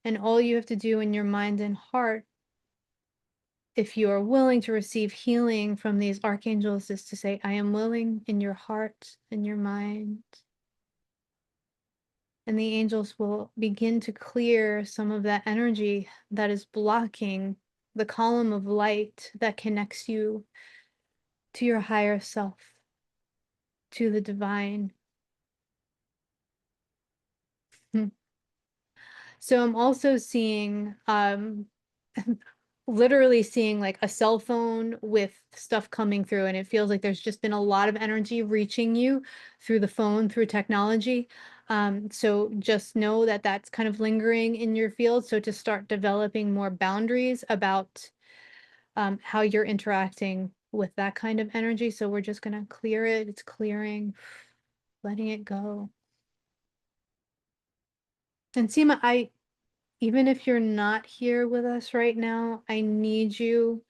And all you have to do in your mind and heart, if you are willing to receive healing from these archangels, is to say, I am willing, in your heart and your mind. And the angels will begin to clear some of that energy that is blocking the column of light that connects you to your higher self, to the divine. Hmm. So I'm also seeing, literally seeing like a cell phone with stuff coming through, and it feels like there's just been a lot of energy reaching you through the phone, through technology. So just know that that's kind of lingering in your field. So to start developing more boundaries about how you're interacting with that kind of energy. So we're just going to clear it. It's clearing, letting it go. And Seema, even if you're not here with us right now, I need you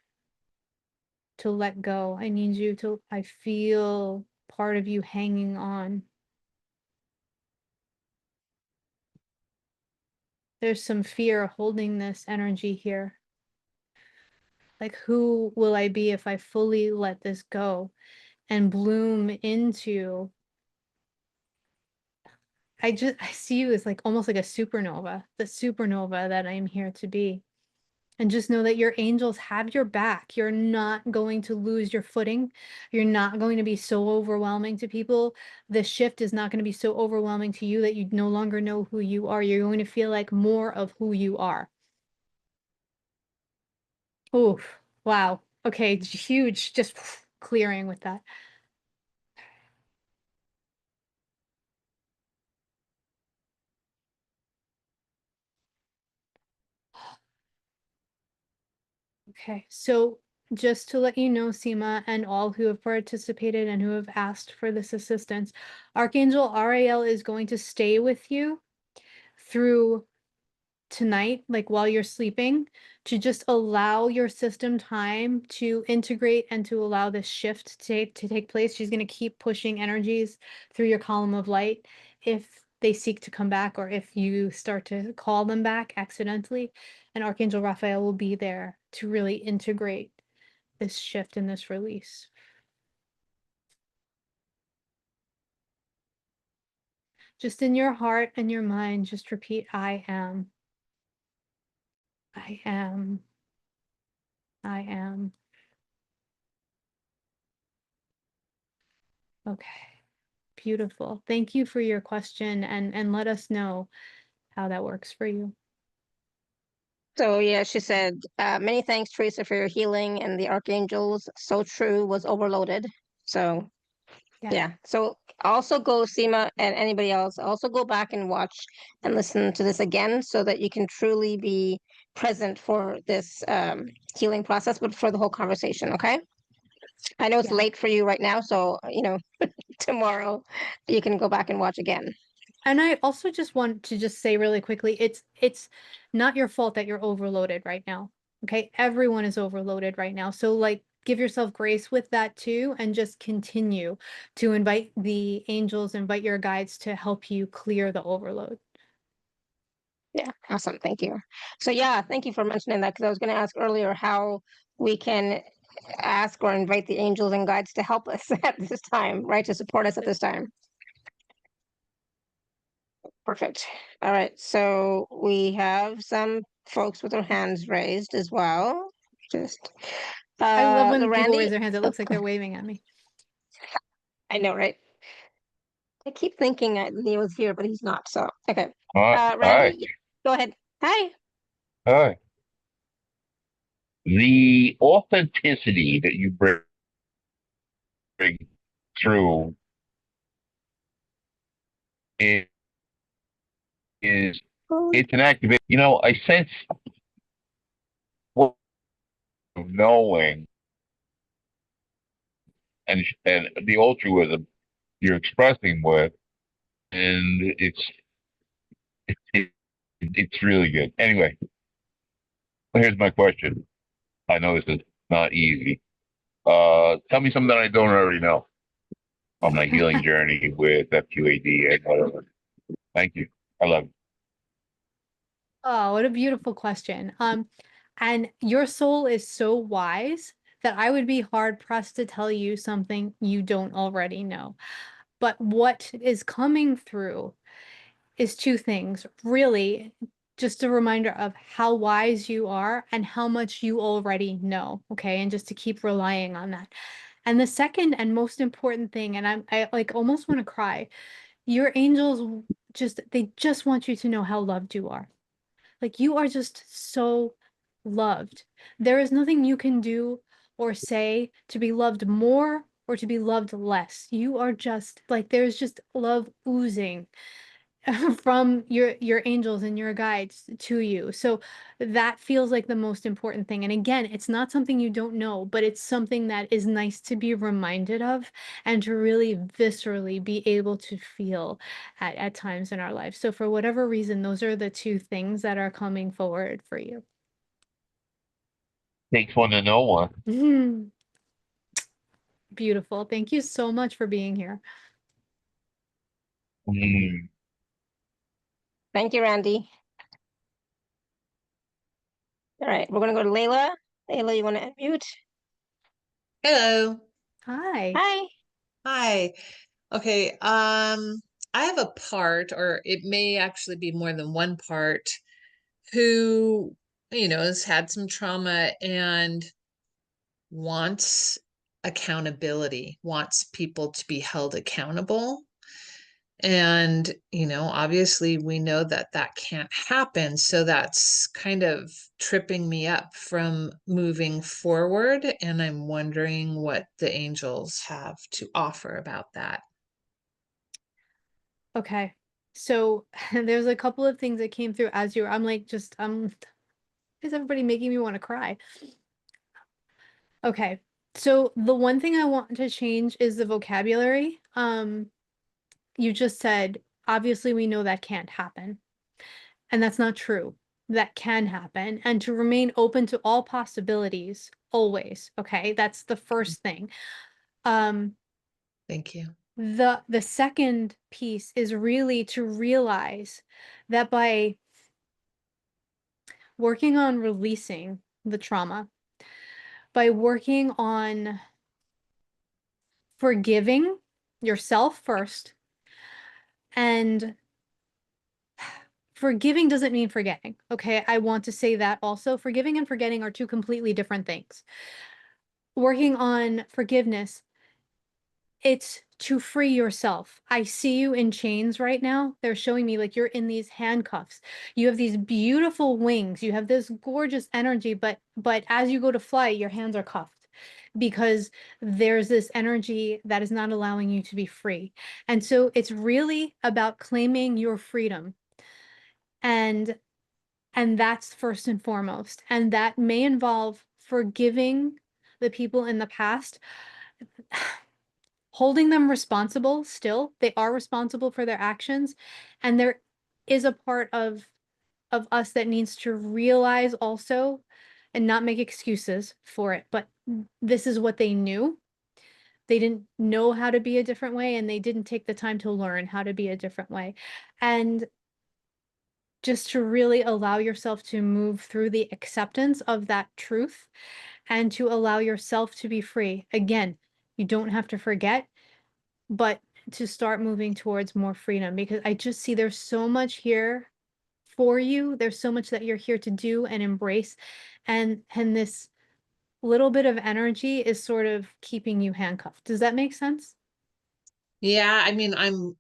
to let go. I feel part of you hanging on. There's some fear holding this energy here. Like, who will I be if I fully let this go and bloom into? I see you as like almost like a supernova, the supernova that I'm here to be. And just know that your angels have your back. You're not going to lose your footing. You're not going to be so overwhelming to people. The shift is not going to be so overwhelming to you that you no longer know who you are. You're going to feel like more of who you are. Oof. Wow. Okay. Huge. Just clearing with that. Okay. So just to let you know, Seema, and all who have participated and who have asked for this assistance, Archangel Ariel is going to stay with you through tonight, like while you're sleeping, to just allow your system time to integrate and to allow this shift to take place. She's going to keep pushing energies through your column of light if they seek to come back, or if you start to call them back accidentally. And Archangel Raphael will be there to really integrate this shift and this release. Just in your heart and your mind, just repeat, I am, I am, I am. Okay. beautiful. Thank you for your question, and let us know how that works for you. So yeah, she said, many thanks, Teresa, for your healing and the archangels. So true, was overloaded. So Yeah. yeah. So also go, Seema, and anybody else, also go back and watch and listen to this again so that you can truly be present for this healing process, but for the whole conversation, okay? I know it's Yeah. late for you right now, so tomorrow you can go back and watch again. And I also just want to just say really quickly, it's not your fault that you're overloaded right now. Okay? Everyone is overloaded right now. So like give yourself grace with that too, and just continue to invite the angels, invite your guides to help you clear the overload. Yeah, awesome. Thank you. So yeah, thank you for mentioning that, because I was going to ask earlier how we can ask or invite the angels and guides to help us at this time, right? To support us at this time. Perfect. All right. So we have some folks with their hands raised as well. Just I love when people raise Randy. their hands. It Oh, looks like they're waving at me. I know, right? I keep thinking Neil's here, but he's not. So okay. Hi. Randy, go ahead. Hi. Hi. The authenticity that you bring through is, is Oh, it's an activation. I sense what knowing and the altruism you're expressing with, and it, it's really good. Anyway, here's my question. I know this is not easy. Tell me something that I don't already know on my healing journey with FQAD and whatever. Thank you. I love you. Oh, what a beautiful question. And your soul is so wise that I would be hard pressed to tell you something you don't already know. But what is coming through is two things, really, just a reminder of how wise you are and how much you already know, okay? And just to keep relying on that. And the second and most important thing, and I like almost want to cry, your angels they just want you to know how loved you are. Like you are just so loved. There is nothing you can do or say to be loved more or to be loved less. You are just like there's just love oozing from your angels and your guides to you. So that feels like the most important thing. And again, it's not something you don't know, but it's something that is nice to be reminded of and to really viscerally be able to feel at times in our life. So for whatever reason, those are the two things that are coming forward for you. Takes one to know one. Mhm. Beautiful. Thank you so much for being here. Mm. thank you, Randy. All right, we're gonna go to Layla. Layla, you want to unmute? Hello. Hi. Hi. Hi. Okay. I have a part, or it may actually be more than one part, who, has had some trauma and wants accountability, wants people to be held accountable. And, obviously we know that that can't happen. So that's kind of tripping me up from moving forward. And I'm wondering what the angels have to offer about that. Okay. So there's a couple of things that came through as I'm like, is everybody making me want to cry? Okay. So the one thing I want to change is the vocabulary. You just said, obviously we know that can't happen. And that's not true. That can happen. And to remain open to all possibilities always. Okay. That's the first thing. Um, Thank you. the second piece is really to realize that by working on releasing the trauma, by working on forgiving yourself first, and forgiving doesn't mean forgetting. Okay. I want to say that also. Forgiving and forgetting are two completely different things. Working on forgiveness, it's to free yourself. I see you in chains right now. They're showing me like you're in these handcuffs. You have these beautiful wings. You have this gorgeous energy, but as you go to fly, your hands are cuffed because there's this energy that is not allowing you to be free. And so it's really about claiming your freedom. And that's first and foremost. And that may involve forgiving the people in the past, holding them responsible still. They are responsible for their actions. And there is a part of us that needs to realize also and not make excuses for it. But this is what they knew. They didn't know how to be a different way, and they didn't take the time to learn how to be a different way. And just to really allow yourself to move through the acceptance of that truth and to allow yourself to be free. Again, you don't have to forget, but to start moving towards more freedom, because I just see there's so much here for you. There's so much that you're here to do and embrace. And this little bit of energy is sort of keeping you handcuffed. Does that make sense? Yeah, I mean, I'm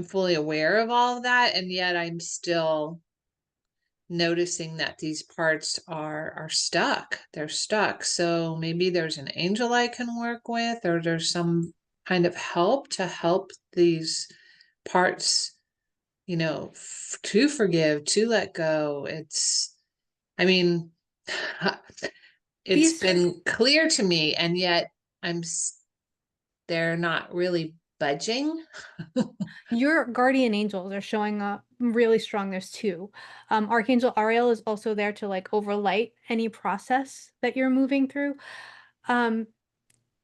fully aware of all of that, and yet I'm still noticing that these parts are stuck. They're stuck. So maybe there's an angel I can work with, or there's some kind of help to help these parts, to forgive, to let go. I mean, it's These been clear to me, and yet they're not really budging. Your guardian angels are showing up really strong. There's two. Archangel Ariel is also there to like overlight any process that you're moving through.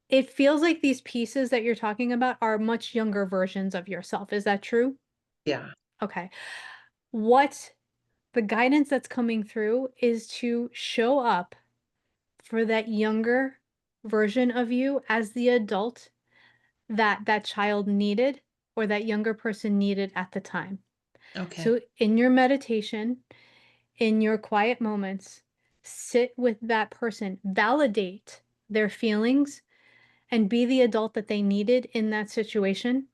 It feels like these pieces that you're talking about are much younger versions of yourself. Is that true? Yeah. Okay. What the guidance that's coming through is to show up for that younger version of you as the adult that that child needed or that younger person needed at the time. Okay. So in your meditation, in your quiet moments, sit with that person, validate their feelings, and be the adult that they needed in that situation.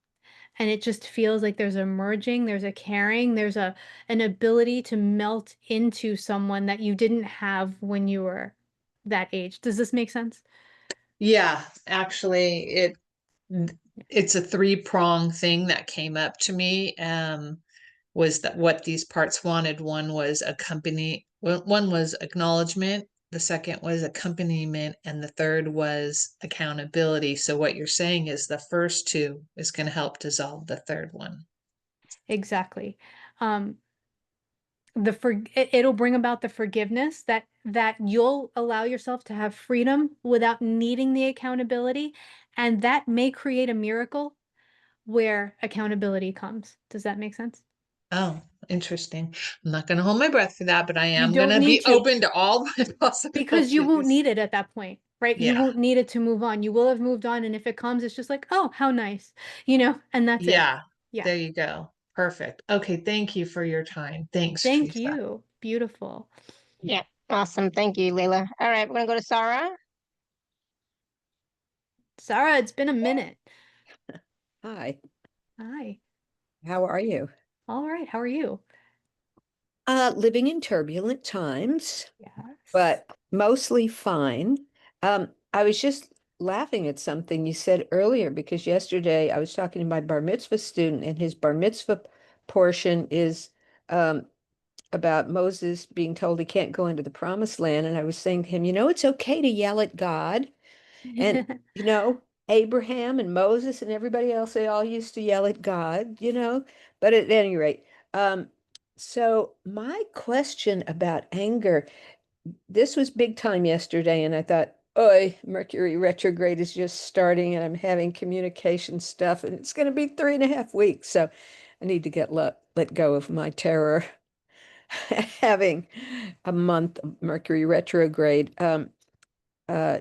And it just feels like there's a merging, there's a caring, there's an ability to melt into someone that you didn't have when you were that age. Does this make sense? Yeah, actually, it's a three-prong thing that came up to me. Was that what these parts wanted? One was one was acknowledgement, the second was accompaniment, and the third was accountability. So what you're saying is the first two is going to help dissolve the third one. Exactly. Um, it'll bring about the forgiveness that you'll allow yourself to have freedom without needing the accountability, and that may create a miracle where accountability comes. Does that make sense? Oh, interesting. I'm not going to hold my breath for that, but I You am going don't to need be to, open to all my because you won't possibilities. need it at that point, right? You Yeah. won't need it to move on. You will have moved on, and if it comes, it's just like, oh, how nice, and that's it. Yeah. Yeah. There you go. Perfect. Okay. Thank you for your time. Thanks, Thank Teresa. you. Beautiful. Yeah. Awesome. Thank you, Layla. All right, we're gonna go to Sarah. Sarah, it's been a minute. Hi, Hi. how are you? All right. How are you? Living in turbulent times, Yes. but mostly fine. I was just laughing at something you said earlier because yesterday I was talking to my bar mitzvah student, and his bar mitzvah portion is um, about Moses being told he can't go into the promised land. And I was saying to him, it's okay to yell at God. And, Abraham and Moses and everybody else, they all used to yell at God. But at any rate, so my question about anger, this was big time yesterday, and I thought, oi, Mercury retrograde is just starting, and I'm having communication stuff, and it's going to be 3.5 weeks. So I need to get let go of my terror having a month of Mercury retrograde. Uh,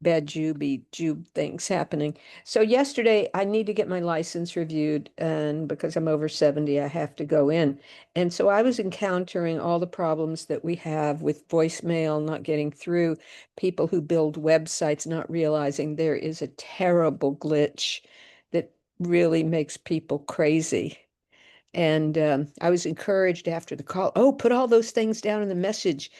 Bad Jube things happening. So yesterday I need to get my license reviewed, and because I'm over 70, I have to go in. And so I was encountering all the problems that we have with voicemail not getting through, people who build websites not realizing there is a terrible glitch that really makes people crazy. And I was encouraged after the call, oh, put all those things down in the message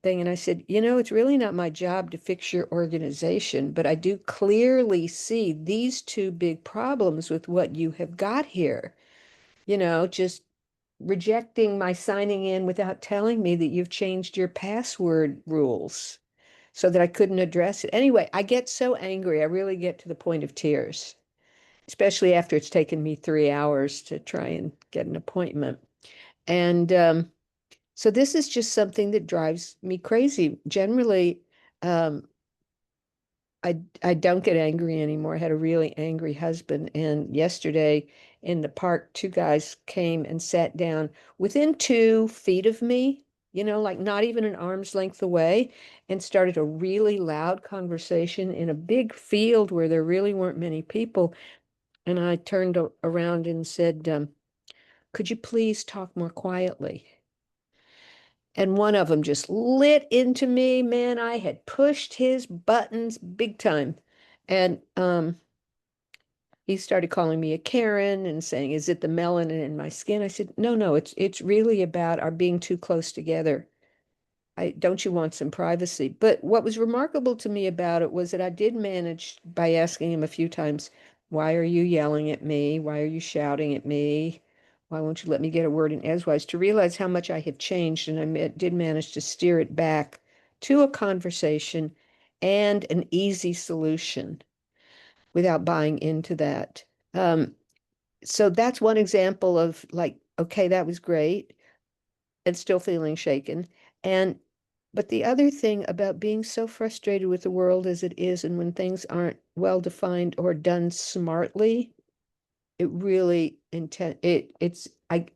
thing. And I said, you know, it's really not my job to fix your organization, but I do clearly see these two big problems with what you have got here. You know, just rejecting my signing in without telling me that you've changed your password rules so that I couldn't address it. Anyway, I get so angry. I really get to the point of tears, especially after it's taken me 3 hours to try and get an appointment. And so this is just something that drives me crazy. Generally, um, I don't get angry anymore. I had a really angry husband, and yesterday in the park, two guys came and sat down within 2 feet of me, you know, like not even an arm's length away, and started a really loud conversation in a big field where there really weren't many people. And I turned around and said, could you please talk more quietly? And one of them just lit into me. Man, I had pushed his buttons big time. And he started calling me a Karen and saying, is it the melanin in my skin? I said, no, no, it's really about our being too close together. Don't you want some privacy? But what was remarkable to me about it was that I did manage by asking him a few times, why are you yelling at me? Why are you shouting at me? Why won't you let me get a word in edgewise? To realize how much I had changed, and did manage to steer it back to a conversation and an easy solution without buying into that. So that's one example of like, okay, that was great, and still feeling shaken. And but the other thing about being so frustrated with the world as it is, and when things aren't well defined or done smartly, it really it's I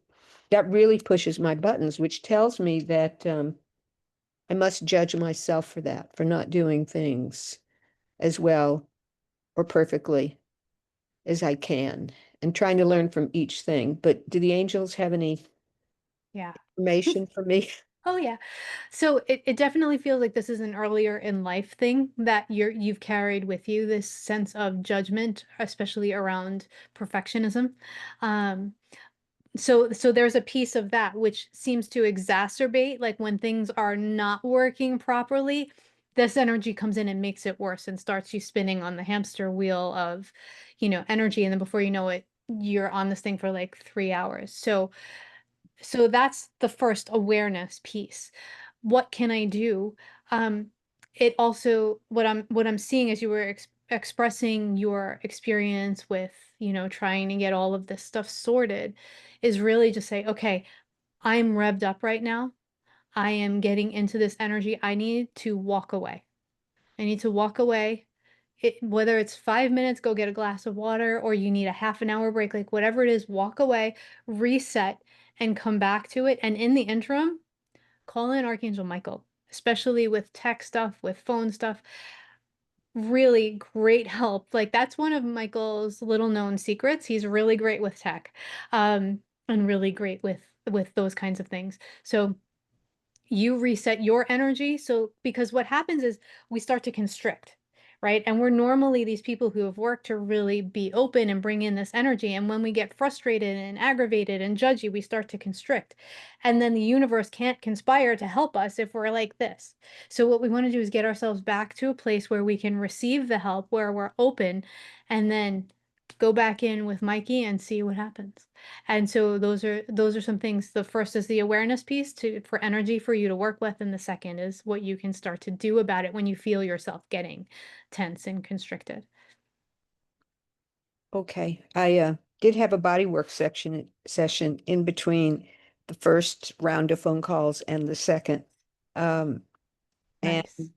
that really pushes my buttons, which tells me that I must judge myself for that, for not doing things as well or perfectly as I can, and trying to learn from each thing. But do the angels have any Yeah. information for me? Oh yeah. So it definitely feels like this is an earlier in life thing that you've carried with you, this sense of judgment, especially around perfectionism. Um, so there's a piece of that which seems to exacerbate, like when things are not working properly, this energy comes in and makes it worse and starts you spinning on the hamster wheel of, energy. And then before you know it, you're on this thing for like 3 hours. So that's the first awareness piece. What can I do? Um, it also, what I'm seeing as you were expressing your experience with, trying to get all of this stuff sorted, is really just say, okay, I'm revved up right now. I am getting into this energy. I need to walk away. I need to walk away. Whether it's 5 minutes, go get a glass of water, or you need a half an hour break, like whatever it is, walk away, reset, and come back to it. And in the interim, call in Archangel Michael, especially with tech stuff, with phone stuff. Really great help. Like that's one of Michael's little known secrets. He's really great with tech, and really great with those kinds of things. So you reset your energy. So, because what happens is we start to constrict, right? And we're normally these people who have worked to really be open and bring in this energy. And when we get frustrated and aggravated and judgy, we start to constrict. And then the universe can't conspire to help us if we're like this. So, what we want to do is get ourselves back to a place where we can receive the help, where we're open, and then go back in with Mikey and see what happens. And so those are some things. The first is the awareness piece for energy for you to work with, and the second is what you can start to do about it when you feel yourself getting tense and constricted. Okay, I did have a bodywork session in between the first round of phone calls and the second. Um, and Nice.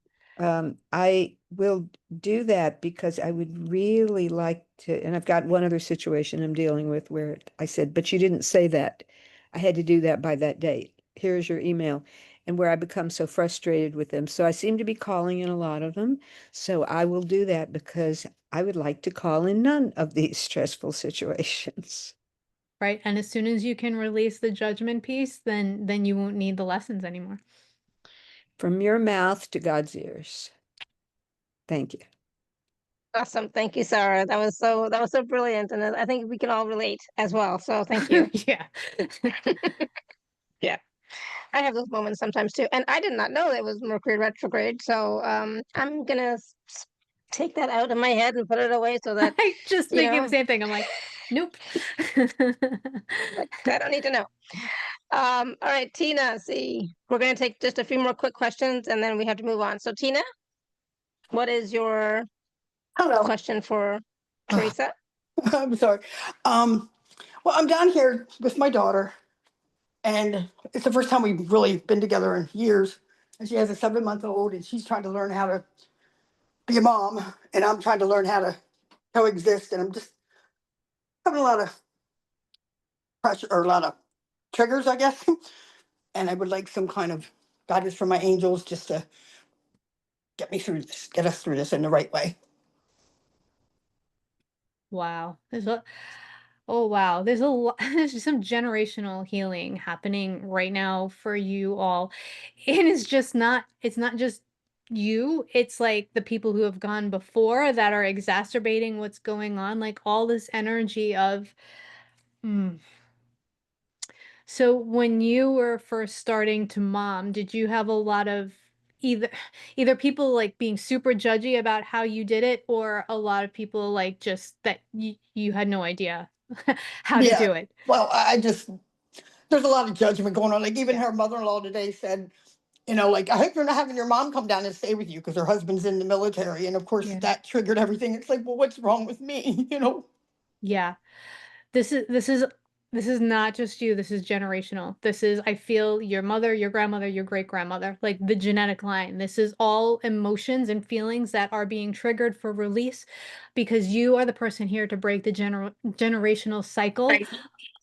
I will do that because I would really like to, and I've got one other situation I'm dealing with where I said, but you didn't say that. I had to do that by that date. Here's your email. And where I become so frustrated with them. So I seem to be calling in a lot of them. So I will do that because I would like to call in none of these stressful situations. Right. And as soon as you can release the judgment piece, then you won't need the lessons anymore. From your mouth to God's ears. Thank you. Awesome. Thank you, Sarah. That was so brilliant. And I think we can all relate as well. So thank you. Yeah. Yeah. I have those moments sometimes too. And I did not know that it was Mercury retrograde. So I'm gonna take that out of my head and put it away so that I just you thinking know the same thing. I'm like, nope. like, I don't need to know. All right, Tina, see, we're gonna take just a few more quick questions and then we have to move on. So Tina, what is your Hello. question for Theresa? I'm sorry. Well, I'm down here with my daughter, and it's the first time we've really been together in years. And she has a 7-month-old, and she's trying to learn how to be a mom, and I'm trying to learn how to coexist. And I'm just having a lot of pressure or a lot of triggers, I guess. And I would like some kind of guidance from my angels just to get me through this, get us through this in the right way. Wow. Oh wow. There's a lot, there's some generational healing happening right now for you all. And it's not just you, it's like the people who have gone before that are exacerbating what's going on, like all this energy of mm. So when you were first starting to mom, did you have a lot of either either people like being super judgy about how you did it, or a lot of people like just that you had no idea how to Yeah. do it? Well, I just, there's a lot of judgment going on. Like even Yeah. her mother-in-law today said, like, I hope you're not having your mom come down and stay with you because her husband's in the military. And of course, Yeah. that triggered everything. It's like, well, what's wrong with me? Yeah. This is not just you, this is generational. This is, I feel, your mother, your grandmother, your great grandmother, like the genetic line. This is all emotions and feelings that are being triggered for release because you are the person here to break the generational cycle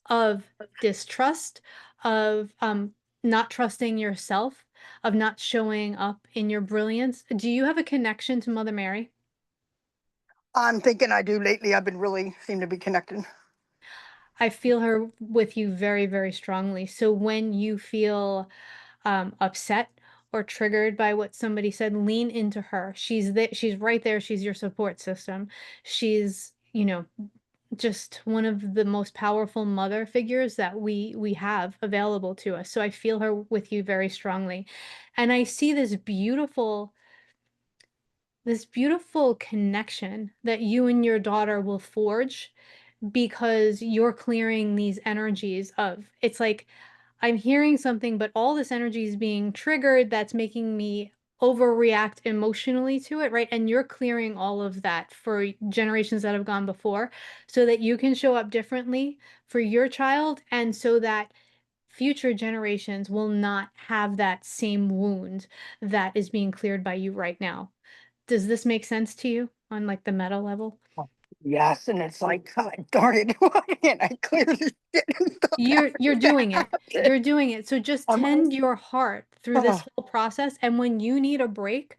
of distrust, of not trusting yourself, of not showing up in your brilliance. Do you have a connection to Mother Mary? I'm thinking I do lately. I've been really seem to be connecting. I feel her with you very, very strongly. So when you feel upset or triggered by what somebody said, lean into her. She's there, she's right there. She's your support system. She's, just one of the most powerful mother figures that we have available to us. So I feel her with you very strongly. And I see this beautiful connection that you and your daughter will forge because you're clearing these energies of, it's like I'm hearing something, but all this energy is being triggered that's making me overreact emotionally to it, right? And you're clearing all of that for generations that have gone before so that you can show up differently for your child and so that future generations will not have that same wound that is being cleared by you right now. Does this make sense to you on like the meta level? Yes, and it's like, God, darn it, why can't I clear this shit and stuff You're doing it. You're doing it. So just Am I? tend your heart through this whole process. And when you need a break,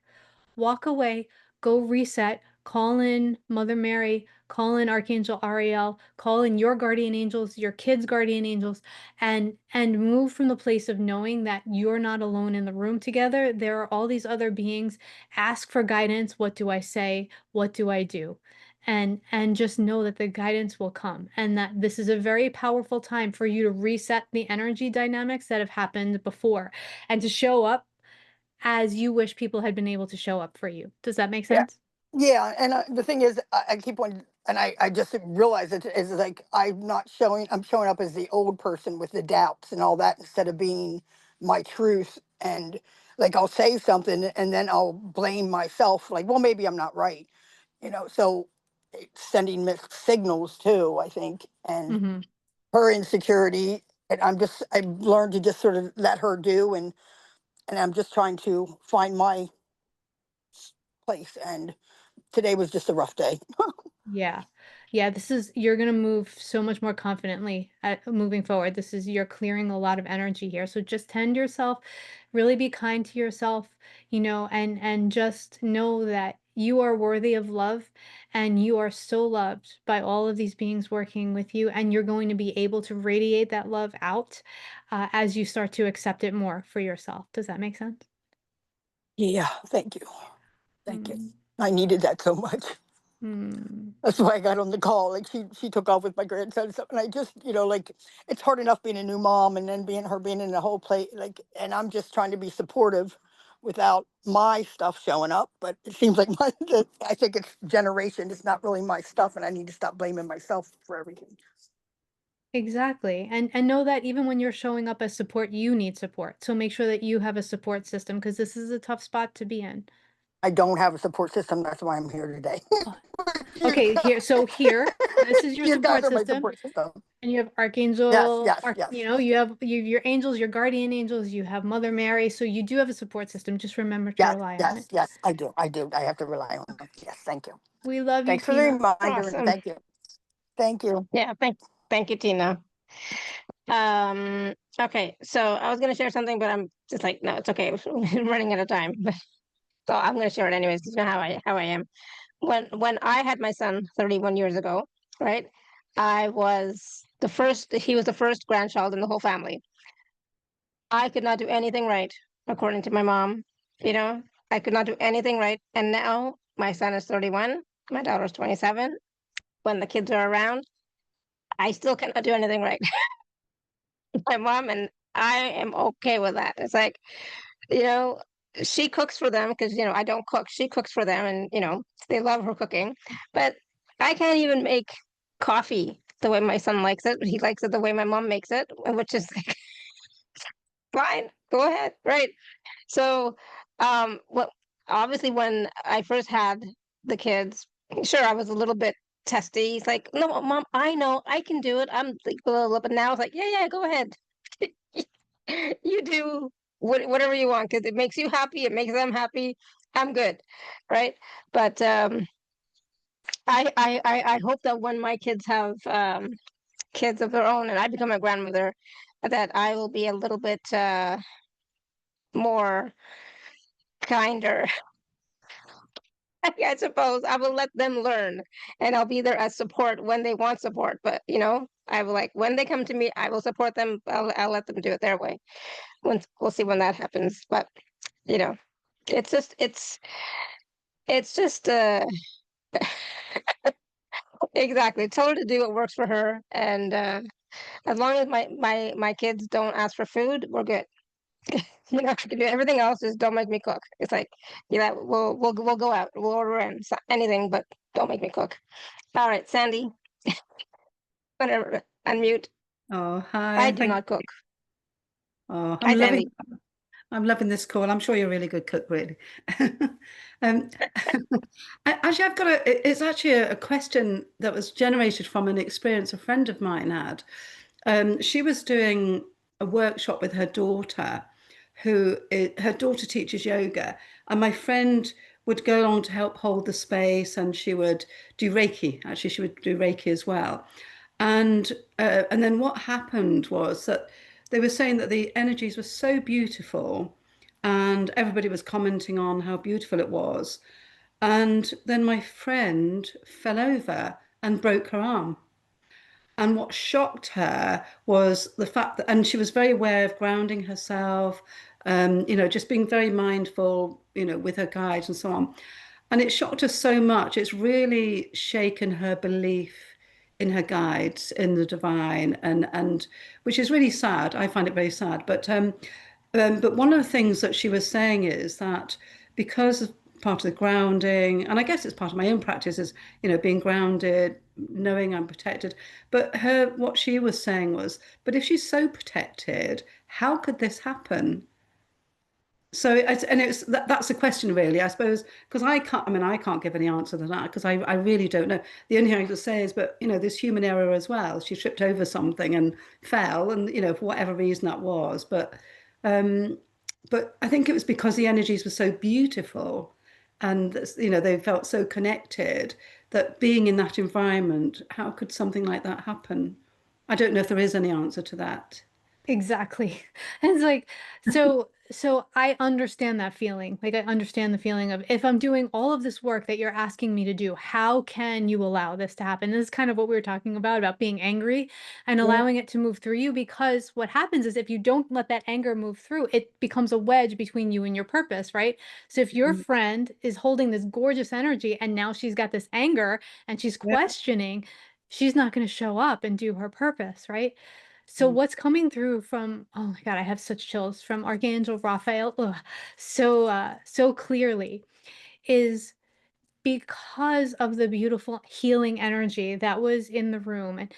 walk away, go reset, call in Mother Mary, call in Archangel Ariel, call in your guardian angels, your kids' guardian angels, and move from the place of knowing that you're not alone in the room together. There are all these other beings. Ask for guidance. What do I say? What do I do? And just know that the guidance will come and that this is a very powerful time for you to reset the energy dynamics that have happened before and to show up as you wish people had been able to show up for you. Does that make Yeah. sense? Yeah, and the thing is, I keep on, and I just realize it is like I'm showing up as the old person with the doubts and all that instead of being my truth. And like I'll say something and then I'll blame myself, like, well, maybe I'm not right, So it's sending mixed signals too, I think, and Mm-hmm. her insecurity. And I've learned to just sort of let her do, and I'm just trying to find my place. And today was just a rough day. Yeah. Yeah, you're going to move so much more confidently moving forward. You're clearing a lot of energy here. So just tend yourself, really be kind to yourself, and just know that you are worthy of love and you are so loved by all of these beings working with you. And you're going to be able to radiate that love out as you start to accept it more for yourself. Does that make sense? Yeah, thank you. Thank you. Mm. I needed that so much. That's why I got on the call. Like she took off with my grandson and stuff. And I just, like it's hard enough being a new mom and then being in the whole play. Like, and I'm just trying to be supportive without my stuff showing up. But it seems like I think it's generation. It's not really my stuff, and I need to stop blaming myself for everything. Exactly. And know that even when you're showing up as support, you need support. So make sure that you have a support system, because this is a tough spot to be in. I don't have a support system. That's why I'm here today. Oh, okay, this is your You guys support are my system. support system. And you have Archangel, Yes. you have your angels, your guardian angels, you have Mother Mary. So you do have a support system. Just remember to rely on it. Yes, I do. I have to rely on them. Yes, thank you. We love you, Thanks for the Tina. reminder, and Awesome. thank you. Thank you. Yeah, thank you, Tina. Okay, so I was gonna share something, but I'm just like, no, it's okay. We're running out of time. So I'm gonna share it anyways, because you know how I am. When I had my son 31 years ago, right? He was the first grandchild in the whole family. I could not do anything right, according to my mom. I could not do anything right. And now my son is 31, my daughter's 27. When the kids are around, I still cannot do anything right. My mom and I am okay with that. It's like, you know, she cooks for them because, I don't cook. She cooks for them and, they love her cooking. But I can't even make coffee the way my son likes it. He likes it the way my mom makes it, which is like, fine, go ahead. Right. So, what obviously when I first had the kids, sure, I was a little bit testy. He's like, no, mom, I know I can do it. I'm like, blah, blah, blah. But now it's like, yeah, go ahead. You do whatever you want because it makes you happy. It makes them happy. I'm good, right? But I hope that when my kids have kids of their own and I become a grandmother, that I will be a little bit more kinder. I suppose I will let them learn and I'll be there as support when they want support. But I will, like, when they come to me, I will support them. I'll let them do it their way. We'll see when that happens. But it's just exactly, tell her to do what works for her. And as long as my kids don't ask for food, we're good. I can do everything else, just don't make me cook. It's like, we'll go out, we'll order in anything, but don't make me cook. All right, Sandy, whatever, unmute. Oh, I hi. do not cook. Oh, Hi, Sandy. I'm loving this call. I'm sure you're a really good cook, really. um, actually, it's actually a question that was generated from an experience a friend of mine had. She was doing a workshop with her daughter, her daughter teaches yoga, and my friend would go along to help hold the space, and she would do Reiki. Actually, she would do Reiki as well. And then what happened was that they were saying that the energies were so beautiful and everybody was commenting on how beautiful it was. And then my friend fell over and broke her arm. And what shocked her was the fact that, and she was very aware of grounding herself, just being very mindful, with her guides and so on. And it shocked her so much. It's really shaken her belief in her guides, in the divine, and which is really sad. I find it very sad. But one of the things that she was saying is that because of part of the grounding, and I guess it's part of my own practice, is being grounded, knowing I'm protected. But what she was saying was, but if she's so protected, how could this happen? So that's a question, really, I suppose, because I can't give any answer to that because I really don't know. The only thing I can say is, but there's human error as well. She tripped over something and fell, and for whatever reason that was. But I think it was because the energies were so beautiful, and they felt so connected that being in that environment, how could something like that happen? I don't know if there is any answer to that. Exactly. And it's like, so I understand that feeling. Like I understand the feeling of if I'm doing all of this work that you're asking me to do, how can you allow this to happen? This is kind of what we were talking about being angry and Yeah. allowing it to move through you, because what happens is if you don't let that anger move through, it becomes a wedge between you and your purpose, right? So if your Mm. friend is holding this gorgeous energy and now she's got this anger and she's Yeah. questioning, she's not going to show up and do her purpose, right? So Mm. what's coming through from, oh my God, I have such chills from Archangel Raphael, so clearly, is because of the beautiful healing energy that was in the room. And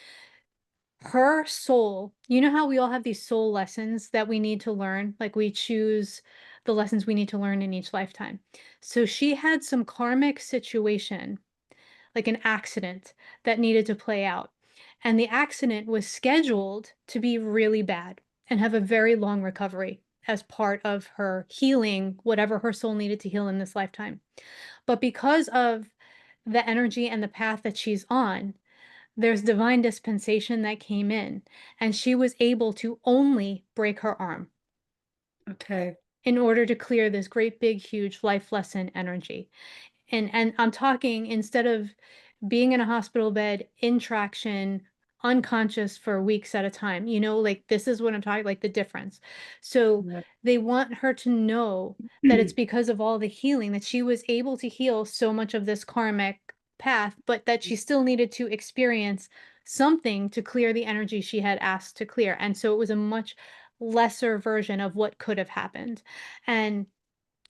her soul, you know how we all have these soul lessons that we need to learn? Like we choose the lessons we need to learn in each lifetime. So she had some karmic situation, like an accident that needed to play out. And the accident was scheduled to be really bad and have a very long recovery as part of her healing, whatever her soul needed to heal in this lifetime. But because of the energy and the path that she's on, there's divine dispensation that came in, and she was able to only break her arm Okay. in order to clear this great big huge life lesson energy. And I'm talking, instead of being in a hospital bed in traction, unconscious for weeks at a time, like this is what I'm talking, like the difference. So Yeah. they want her to know that it's because of all the healing that she was able to heal so much of this karmic path, but that she still needed to experience something to clear the energy she had asked to clear. And so it was a much lesser version of what could have happened. And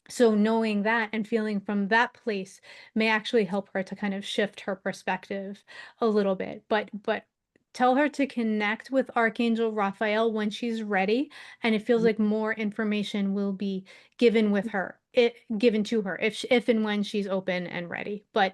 so knowing that and feeling from that place may actually help her to kind of shift her perspective a little bit. But tell her to connect with Archangel Raphael when she's ready, and it feels like more information will be given given to her if and when she's open and ready. But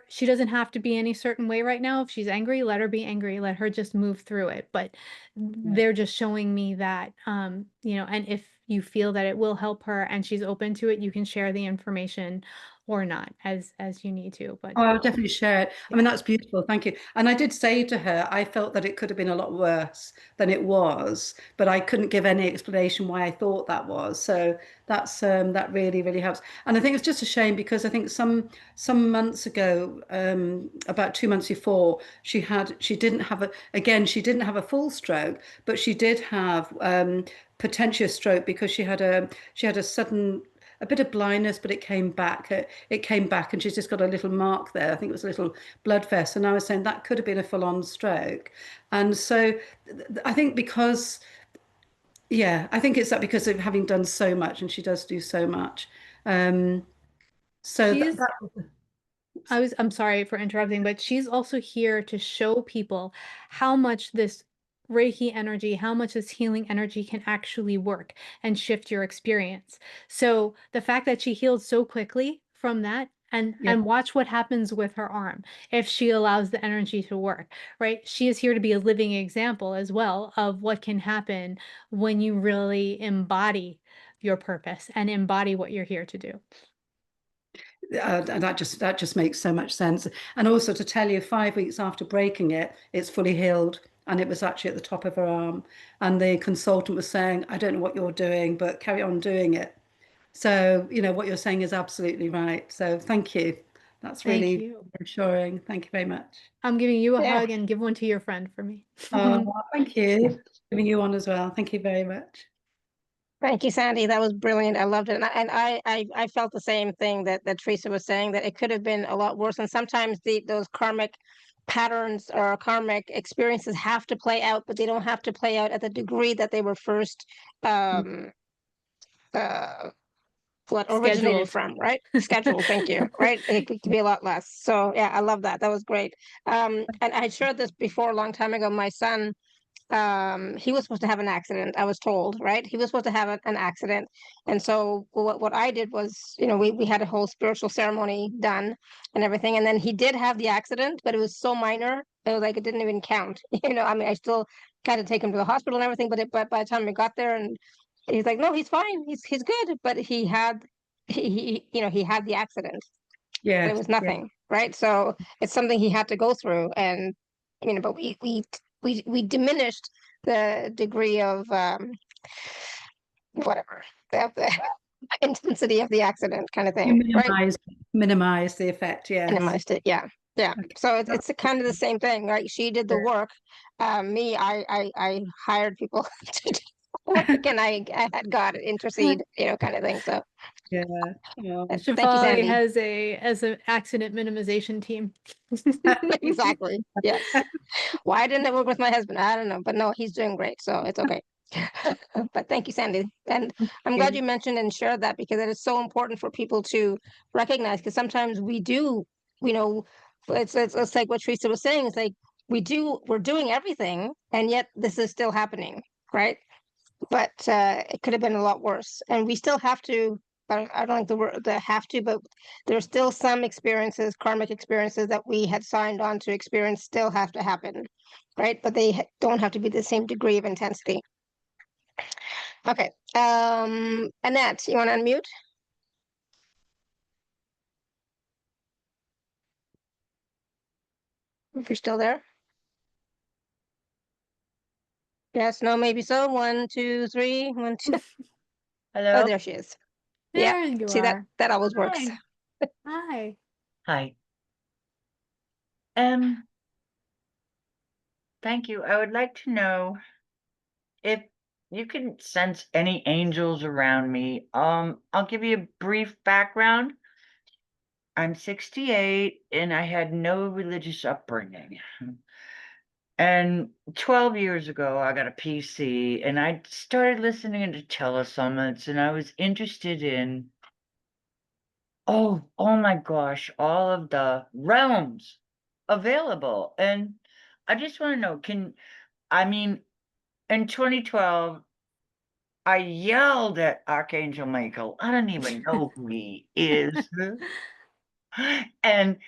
she doesn't have to be any certain way right now. If she's angry, let her be angry, let her just move through it. But Yeah. they're just showing me that, and if you feel that it will help her and she's open to it, you can share the information or not as you need to. But Oh, I'll definitely share it. I yeah, mean, that's beautiful. Thank you. And I did say to her, I felt that it could have been a lot worse than it was, but I couldn't give any explanation why I thought that was. So that really, really helps. And I think it's just a shame because I think some months ago, about 2 months before, she didn't have a full stroke, but she did have potential stroke because she had a sudden a bit of blindness, but it came back. It came back, and she's just got a little mark there. I think it was a little blood vessel. And I was saying that could have been a full-on stroke. And so I think I think it's that because of having done so much, and she does do so much. Um, so she's that I'm sorry for interrupting, but she's also here to show people how much this Reiki energy, how much this healing energy can actually work and shift your experience. So the fact that she healed so quickly from that, and yeah, and watch what happens with her arm if she allows the energy to work, right? She is here to be a living example as well of what can happen when you really embody your purpose and embody what you're here to do. and that just makes so much sense. And also to tell you, 5 weeks after breaking it, it's fully healed, and it was actually at the top of her arm. And the consultant was saying, "I don't know what you're doing, but carry on doing it." So, what you're saying is absolutely right. So, thank you. That's Thank really you. reassuring. Thank you very much. I'm giving you a Yeah. hug, and give one to your friend for me. Thank you. Giving you one as well. Thank you very much. Thank you, Sandy. That was brilliant. I loved it. And I felt the same thing that Teresa was saying, that it could have been a lot worse. And sometimes those karmic patterns or karmic experiences have to play out, but they don't have to play out at the degree that they were first uh what originated Scheduled. from, right? Schedule, thank you. Right? It could be a lot less. So yeah, I love that. That was great. And I shared this before a long time ago. My son, he was supposed to have an accident, I was told, right? He was supposed to have an accident. And so what I did was, we had a whole spiritual ceremony done and everything. And then he did have the accident, but it was so minor. It was like it didn't even count. I mean, I still kind of take him to the hospital and everything, but by the time we got there, and he's like, no, he's fine. He's good. But he had the accident, but it Yes. was Yeah. nothing, right? So it's something he had to go through. And but we diminished the degree of whatever the intensity of the accident kind of You thing, right? minimize the effect, yes. Minimized it, yeah, yeah. Okay. So it's a kind of the same thing, right? She did the work. Me, I hired people to do the work, and I had God intercede, kind of thing. So Yeah. Oh. thank you, Shefali Sandy. has an accident minimization team. Exactly. Yes. Why didn't it work with my husband? I don't know, but no, he's doing great, so it's okay. But thank you, Sandy. And I'm glad you mentioned and shared that, because it is so important for people to recognize, because sometimes we do, it's like what Teresa was saying. It's like we're doing everything, and yet this is still happening, right? But it could have been a lot worse. And we still have to, I don't like the word the have to, but there's still some experiences, karmic experiences that we had signed on to experience still have to happen, right? But they don't have to be the same degree of intensity. Okay. Annette, you want to unmute? If you're still there. Yes, no, maybe so. 1, 2, 3, 1, 2. Hello. Oh, there she is. Yeah. There you See, are. that always works. Hi. Hi. Hi. Thank you. I would like to know if you can sense any angels around me. I'll give you a brief background. I'm 68 and I had no religious upbringing. And 12 years ago, I got a PC and I started listening to telesummits, and I was interested in, oh my gosh, all of the realms available. And I just want to know, in 2012, I yelled at Archangel Michael. I don't even know who he is. And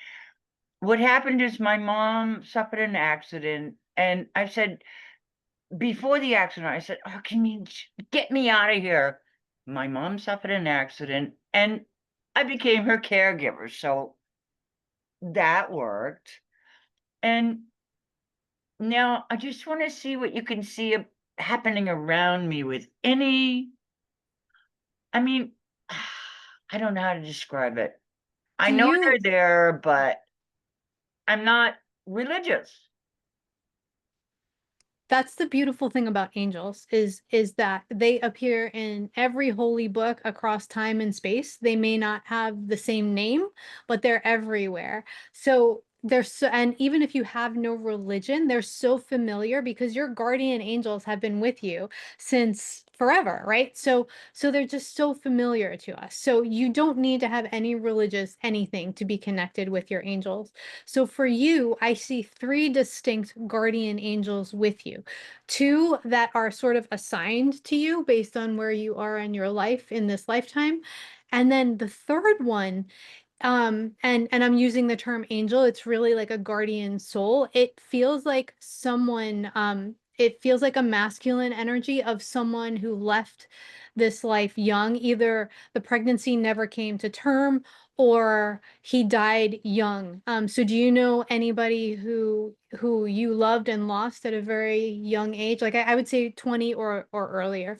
what happened is my mom suffered an accident, and I said, before the accident, I said, "Oh, can you get me out of here?" My mom suffered an accident, and I became her caregiver, so that worked. And now I just want to see what you can see happening around me with any, I mean, I don't know how to describe it. I Do know you they're there, but I'm not religious. That's the beautiful thing about angels is that they appear in every holy book across time and space. They may not have the same name, but they're everywhere. So they're so, and even if you have no religion, they're so familiar because your guardian angels have been with you since forever, right? So they're just so familiar to us. So you don't need to have any religious anything to be connected with your angels. So for you, I see 3 distinct guardian angels with you. 2 that are sort of assigned to you based on where you are in your life in this lifetime. And then the third one, and I'm using the term angel, it's really like a guardian soul. It feels like someone, it feels like a masculine energy of someone who left this life young. Either the pregnancy never came to term or he died young. So do you know anybody who you loved and lost at a very young age? Like I would say 20 or earlier.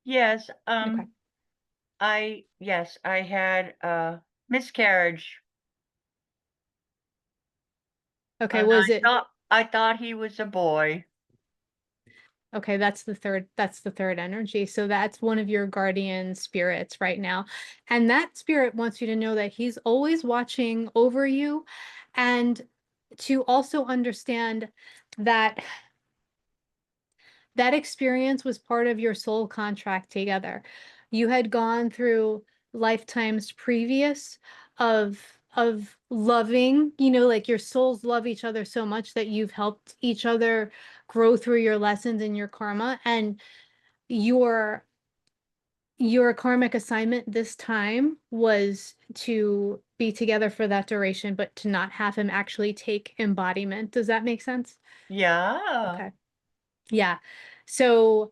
Yes. Okay. I had a miscarriage. Okay, And was it I thought he was a boy. okay, that's the third energy. So that's one of your guardian spirits right now. And that spirit wants you to know that he's always watching over you, and to also understand that that experience was part of your soul contract together. You had gone through lifetimes previous of loving, like your souls love each other so much that you've helped each other grow through your lessons and your karma, and your karmic assignment this time was to be together for that duration, but to not have him actually take embodiment. Does that make sense? Yeah. Okay. Yeah. So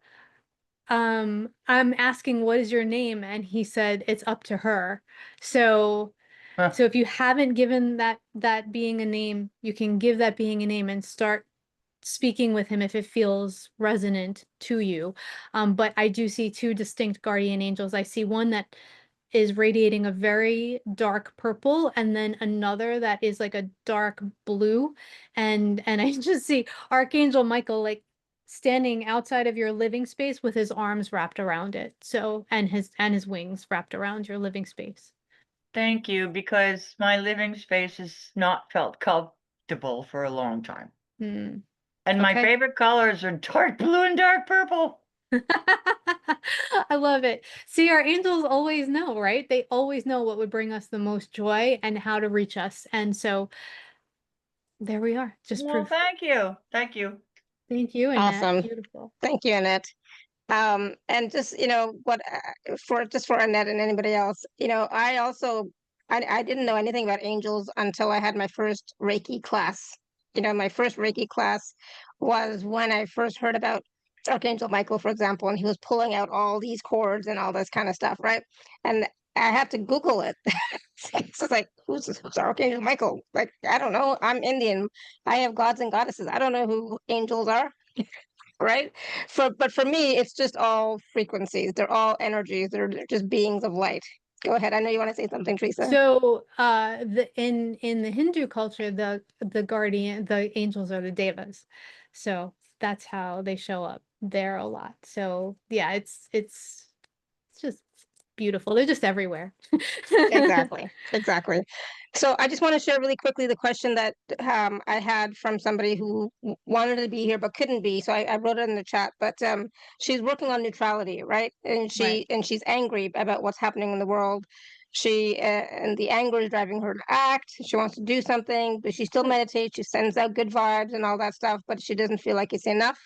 I'm asking, what is your name? And he said, it's up to her. So Huh. if you haven't given that being a name, you can give that being a name and start speaking with him if it feels resonant to you. But I do see two distinct guardian angels. I see one that is radiating a very dark purple, and then another that is like a dark blue. And I just see Archangel Michael like standing outside of your living space with his arms wrapped around it. So, and his wings wrapped around your living space. Thank you, because my living space has not felt comfortable for a long time. Hmm. And my Okay. favorite colors are dark blue and dark purple. I love it. See, our angels always know, right? They always know what would bring us the most joy and how to reach us. And so there we are. Just Well, proof. thank you. Thank you. Thank you, Annette. Awesome. Beautiful. Thank you, Annette. And just, what, for Annette and anybody else, I also, I didn't know anything about angels until I had my first Reiki class. My first Reiki class was when I first heard about Archangel Michael, for example, and he was pulling out all these cords and all this kind of stuff, right? And I had to Google it. It's like, who's Archangel Michael? Like, I don't know. I'm Indian. I have gods and goddesses. I don't know who angels are, right? But for me, it's just all frequencies. They're all energies. They're just beings of light. Go ahead. I know you want to say something, Teresa. So, in the Hindu culture, the angels are the devas. So that's how they show up there a lot. So yeah, it's just beautiful. They're just everywhere. Exactly. So I just want to share really quickly the question that I had from somebody who wanted to be here but couldn't be. So I wrote it in the chat. But she's working on neutrality, right? And Right. she's angry about what's happening in the world. And the anger is driving her to act. She wants to do something, but she still meditates. She sends out good vibes and all that stuff, but she doesn't feel like it's enough.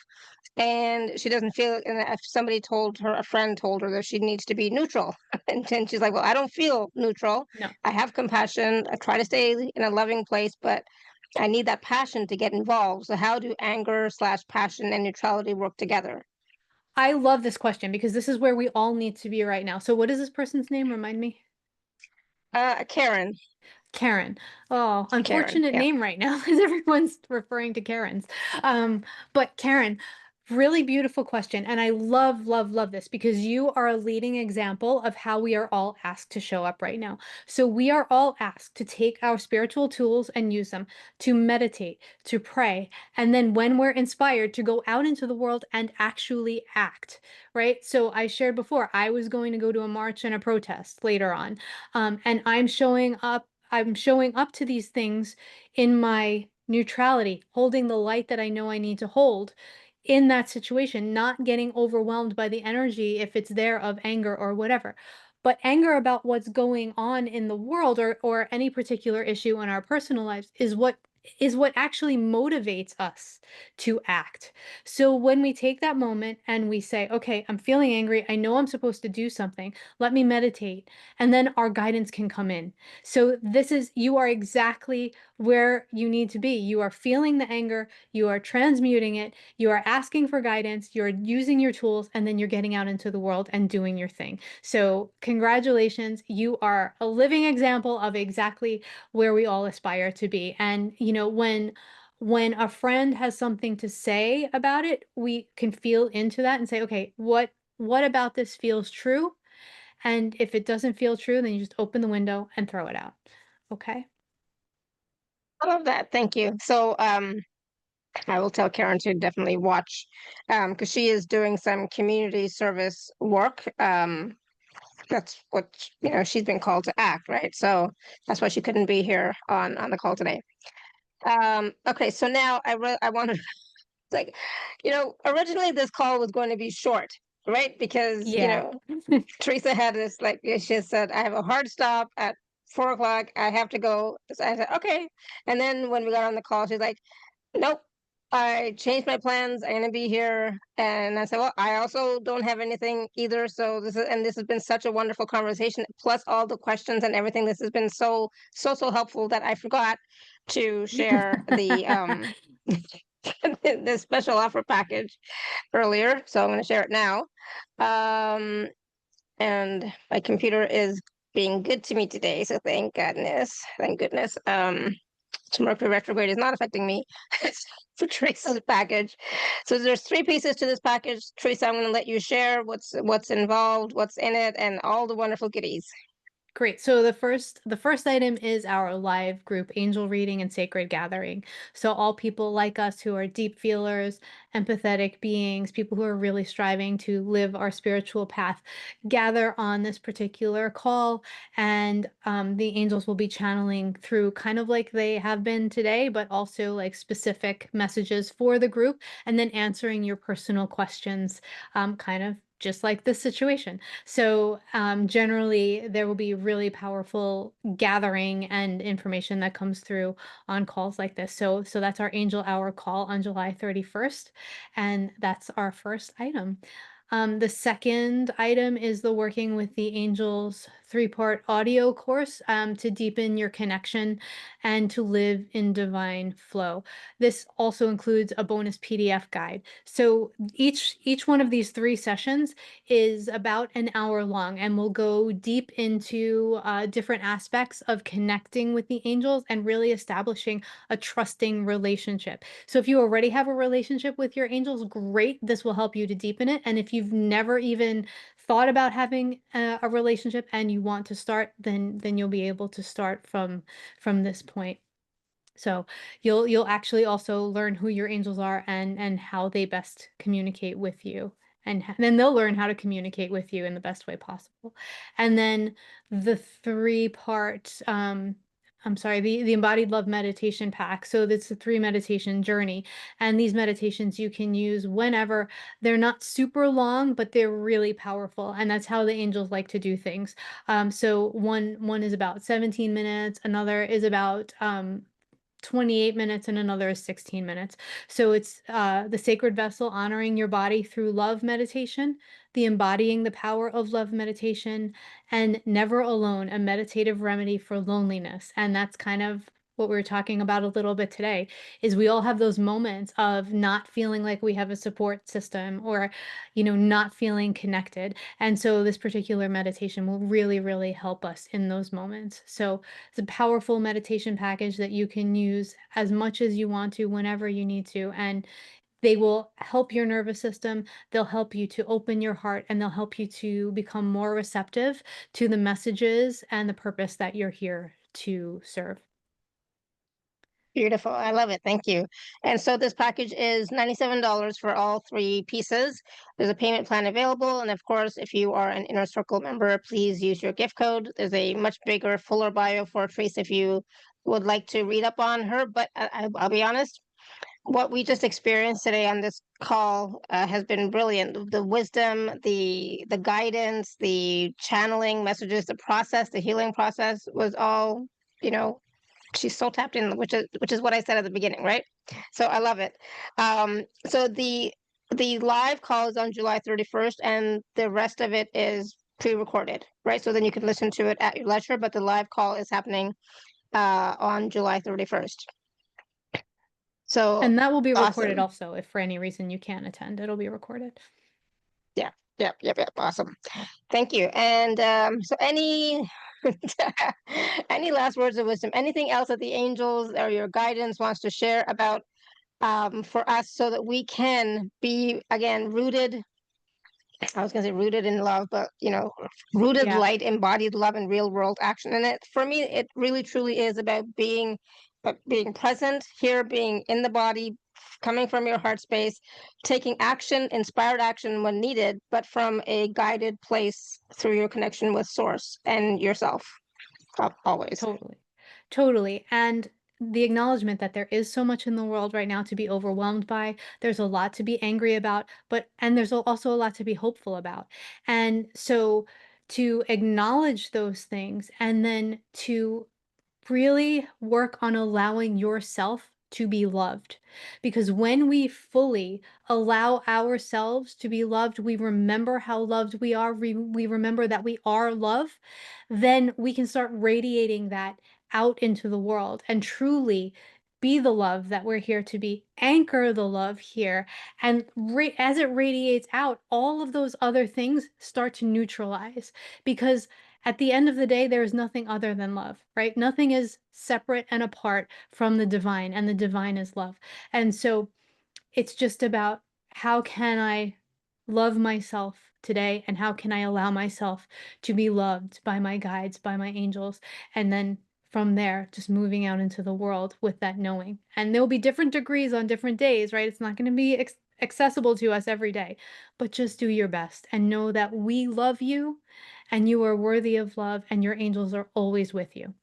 And she doesn't feel, and if somebody told her, a friend told her that she needs to be neutral. And then she's like, well, I don't feel neutral. No. I have compassion. I try to stay in a loving place, but I need that passion to get involved. So how do anger/passion and neutrality work together? I love this question because this is where we all need to be right now. So what is this person's name? Remind me. Karen. Karen. Oh, unfortunate yeah. name right now because everyone's referring to Karens. But Karen, really beautiful question. And I love, love, love this because you are a leading example of how we are all asked to show up right now. So we are all asked to take our spiritual tools and use them to meditate, to pray, and then when we're inspired to go out into the world and actually act, right? So I shared before, I was going to go to a march and a protest later on. And I'm showing up to these things in my neutrality, holding the light that I know I need to hold in that situation, not getting overwhelmed by the energy if it's there of anger or whatever. But anger about what's going on in the world or any particular issue in our personal lives is what actually motivates us to act. So when we take that moment and we say, okay, I'm feeling angry. I know I'm supposed to do something. Let me meditate. And then our guidance can come in. So you are exactly where you need to be. You are feeling the anger. You are transmuting it. You are asking for guidance. You're using your tools, and then you're getting out into the world and doing your thing. So congratulations. You are a living example of exactly where we all aspire to be. And, when a friend has something to say about it, we can feel into that and say, okay, what about this feels true? And if it doesn't feel true, then you just open the window and throw it out. Okay. I love that. Thank you. So I will tell Karen to definitely watch because she is doing some community service work. That's what she's been called to act, right? So that's why she couldn't be here on the call today. Okay, so now I wanted like, originally this call was going to be short, right? Because Yeah. Teresa had this, like, she said, I have a hard stop at 4 o'clock. I have to go. So I said, okay. And then when we got on the call, she's like, nope, I changed my plans. I'm going to be here. And I said, well, I also don't have anything either. So this has been such a wonderful conversation, plus all the questions and everything. This has been so helpful that I forgot to share the the special offer package earlier. So I'm going to share it now. And my computer is being good to me today. So thank goodness. Thank goodness. Mercury retrograde is not affecting me. For Teresa's package. So there's 3 pieces to this package. Teresa, I'm going to let you share what's involved, what's in it, and all the wonderful goodies. Great. So the first item is our live group angel reading and sacred gathering. So all people like us who are deep feelers, empathetic beings, people who are really striving to live our spiritual path, gather on this particular call, and the angels will be channeling through kind of like they have been today, but also like specific messages for the group, and then answering your personal questions, kind of just like this situation. So generally, there will be really powerful gathering and information that comes through on calls like this. So that's our Angel Hour call on July 31st, and that's our first item. The second item is the Working with the Angels 3-part audio course to deepen your connection and to live in divine flow. This also includes a bonus PDF guide. So each one of these 3 sessions is about an hour long, and we'll go deep into different aspects of connecting with the angels and really establishing a trusting relationship. So if you already have a relationship with your angels, great. This will help you to deepen it. And if you've never even thought about having a relationship and you want to start, then you'll be able to start from this point. So you'll actually also learn who your angels are and how they best communicate with you. And then they'll learn how to communicate with you in the best way possible. And then the 3-part, the Embodied Love Meditation Pack. So it's a 3 meditation journey. And these meditations you can use whenever. They're not super long, but they're really powerful. And that's how the angels like to do things. So one is about 17 minutes. Another is about 28 minutes, and another is 16 minutes. So it's the Sacred Vessel, honoring your body through love meditation, the Embodying the Power of Love meditation, and Never Alone, a meditative remedy for loneliness. And that's kind of what we were talking about a little bit today, is we all have those moments of not feeling like we have a support system, or, not feeling connected. And so this particular meditation will really, really help us in those moments. So it's a powerful meditation package that you can use as much as you want to, whenever you need to. And they will help your nervous system. They'll help you to open your heart, and they'll help you to become more receptive to the messages and the purpose that you're here to serve. Beautiful. I love it. Thank you. And so this package is $97 for all 3 pieces. There's a payment plan available. And of course, if you are an Inner Circle member, please use your gift code. There's a much bigger, fuller bio for Theresa if you would like to read up on her. But I'll be honest, what we just experienced today on this call has been brilliant. The wisdom, the guidance, the channeling messages, the process, the healing process was all, she's so tapped in, which is what I said at the beginning, right? So I love it. So the live call is on July 31st, and the rest of it is pre-recorded, right? So then you can listen to it at your leisure, but the live call is happening on July 31st. So And that will be recorded awesome. also. If for any reason you can't attend, it'll be recorded. Yep. Awesome. Thank you. And so any last words of wisdom, anything else that the angels or your guidance wants to share about for us, so that we can be, again, rooted, I was going to say rooted in love, but rooted Yeah. light, embodied love, and real world action. And for me, it really truly is about being present here, being in the body, coming from your heart space, taking action, inspired action when needed, but from a guided place through your connection with source and yourself, always. Totally. And the acknowledgement that there is so much in the world right now to be overwhelmed by. There's a lot to be angry about, and there's also a lot to be hopeful about. And so to acknowledge those things, and then to really work on allowing yourself to be loved. Because when we fully allow ourselves to be loved, we remember how loved we are, we remember that we are love, then we can start radiating that out into the world and truly be the love that we're here to be, anchor the love here. And as it radiates out, all of those other things start to neutralize, because At the end of the day, there is nothing other than love, right? Nothing is separate and apart from the divine, and the divine is love. And so it's just about, how can I love myself today, and how can I allow myself to be loved by my guides, by my angels, and then from there, just moving out into the world with that knowing. And there'll be different degrees on different days, right? It's not going to be accessible to us every day, but just do your best and know that we love you, and you are worthy of love, and your angels are always with you.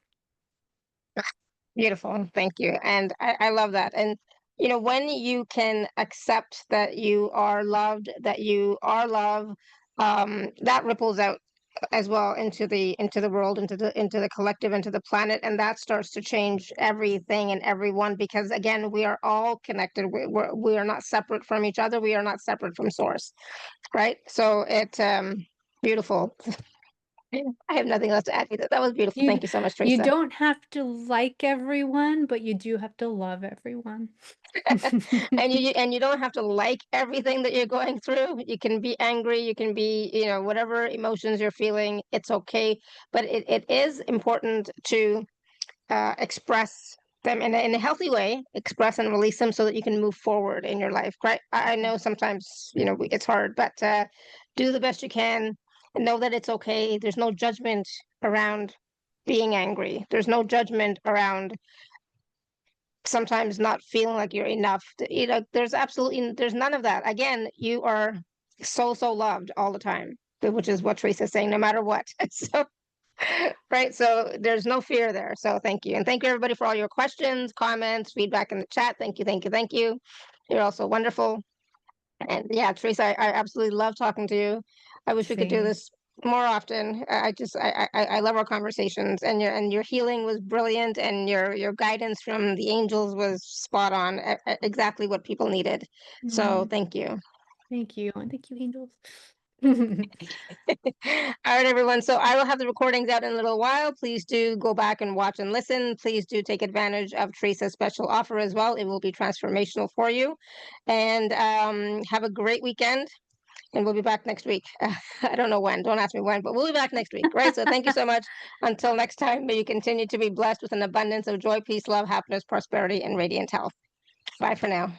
Beautiful. Thank you. And I love that. And, when you can accept that you are loved, that you are love, that ripples out as well into the world, into the collective, into the planet, and that starts to change everything and everyone, because again, we are all connected. We are not separate from each other. We are not separate from source, right? So beautiful. I have nothing else to add to that. That was beautiful. Thank you so much, You Theresa. don't have to like everyone, but you do have to love everyone. And you don't have to like everything that you're going through. You can be angry, you can be, whatever emotions you're feeling, it's okay. But it is important to express them in a healthy way, express and release them so that you can move forward in your life. Right? I know sometimes, it's hard, but do the best you can and know that it's okay. There's no judgment around being angry. There's no judgment around sometimes not feeling like you're enough. There's none of that. Again, you are so loved all the time, which is what Teresa's saying, no matter what. So right, so there's no fear there. So thank you. And thank you, everybody, for all your questions, comments, feedback in the chat. Thank you. You're also wonderful. And yeah, Teresa, I absolutely love talking to you. I wish we could do Same. this more often. I love our conversations, and your healing was brilliant, and your guidance from the angels was spot on, exactly what people needed. So thank you. Thank you. And thank you, angels. All right, everyone. So I will have the recordings out in a little while. Please do go back and watch and listen. Please do take advantage of Teresa's special offer as well. It will be transformational for you. And have a great weekend. And we'll be back next week. I don't know when. Don't ask me when, but we'll be back next week. Right. So thank you so much. Until next time, may you continue to be blessed with an abundance of joy, peace, love, happiness, prosperity, and radiant health. Bye for now.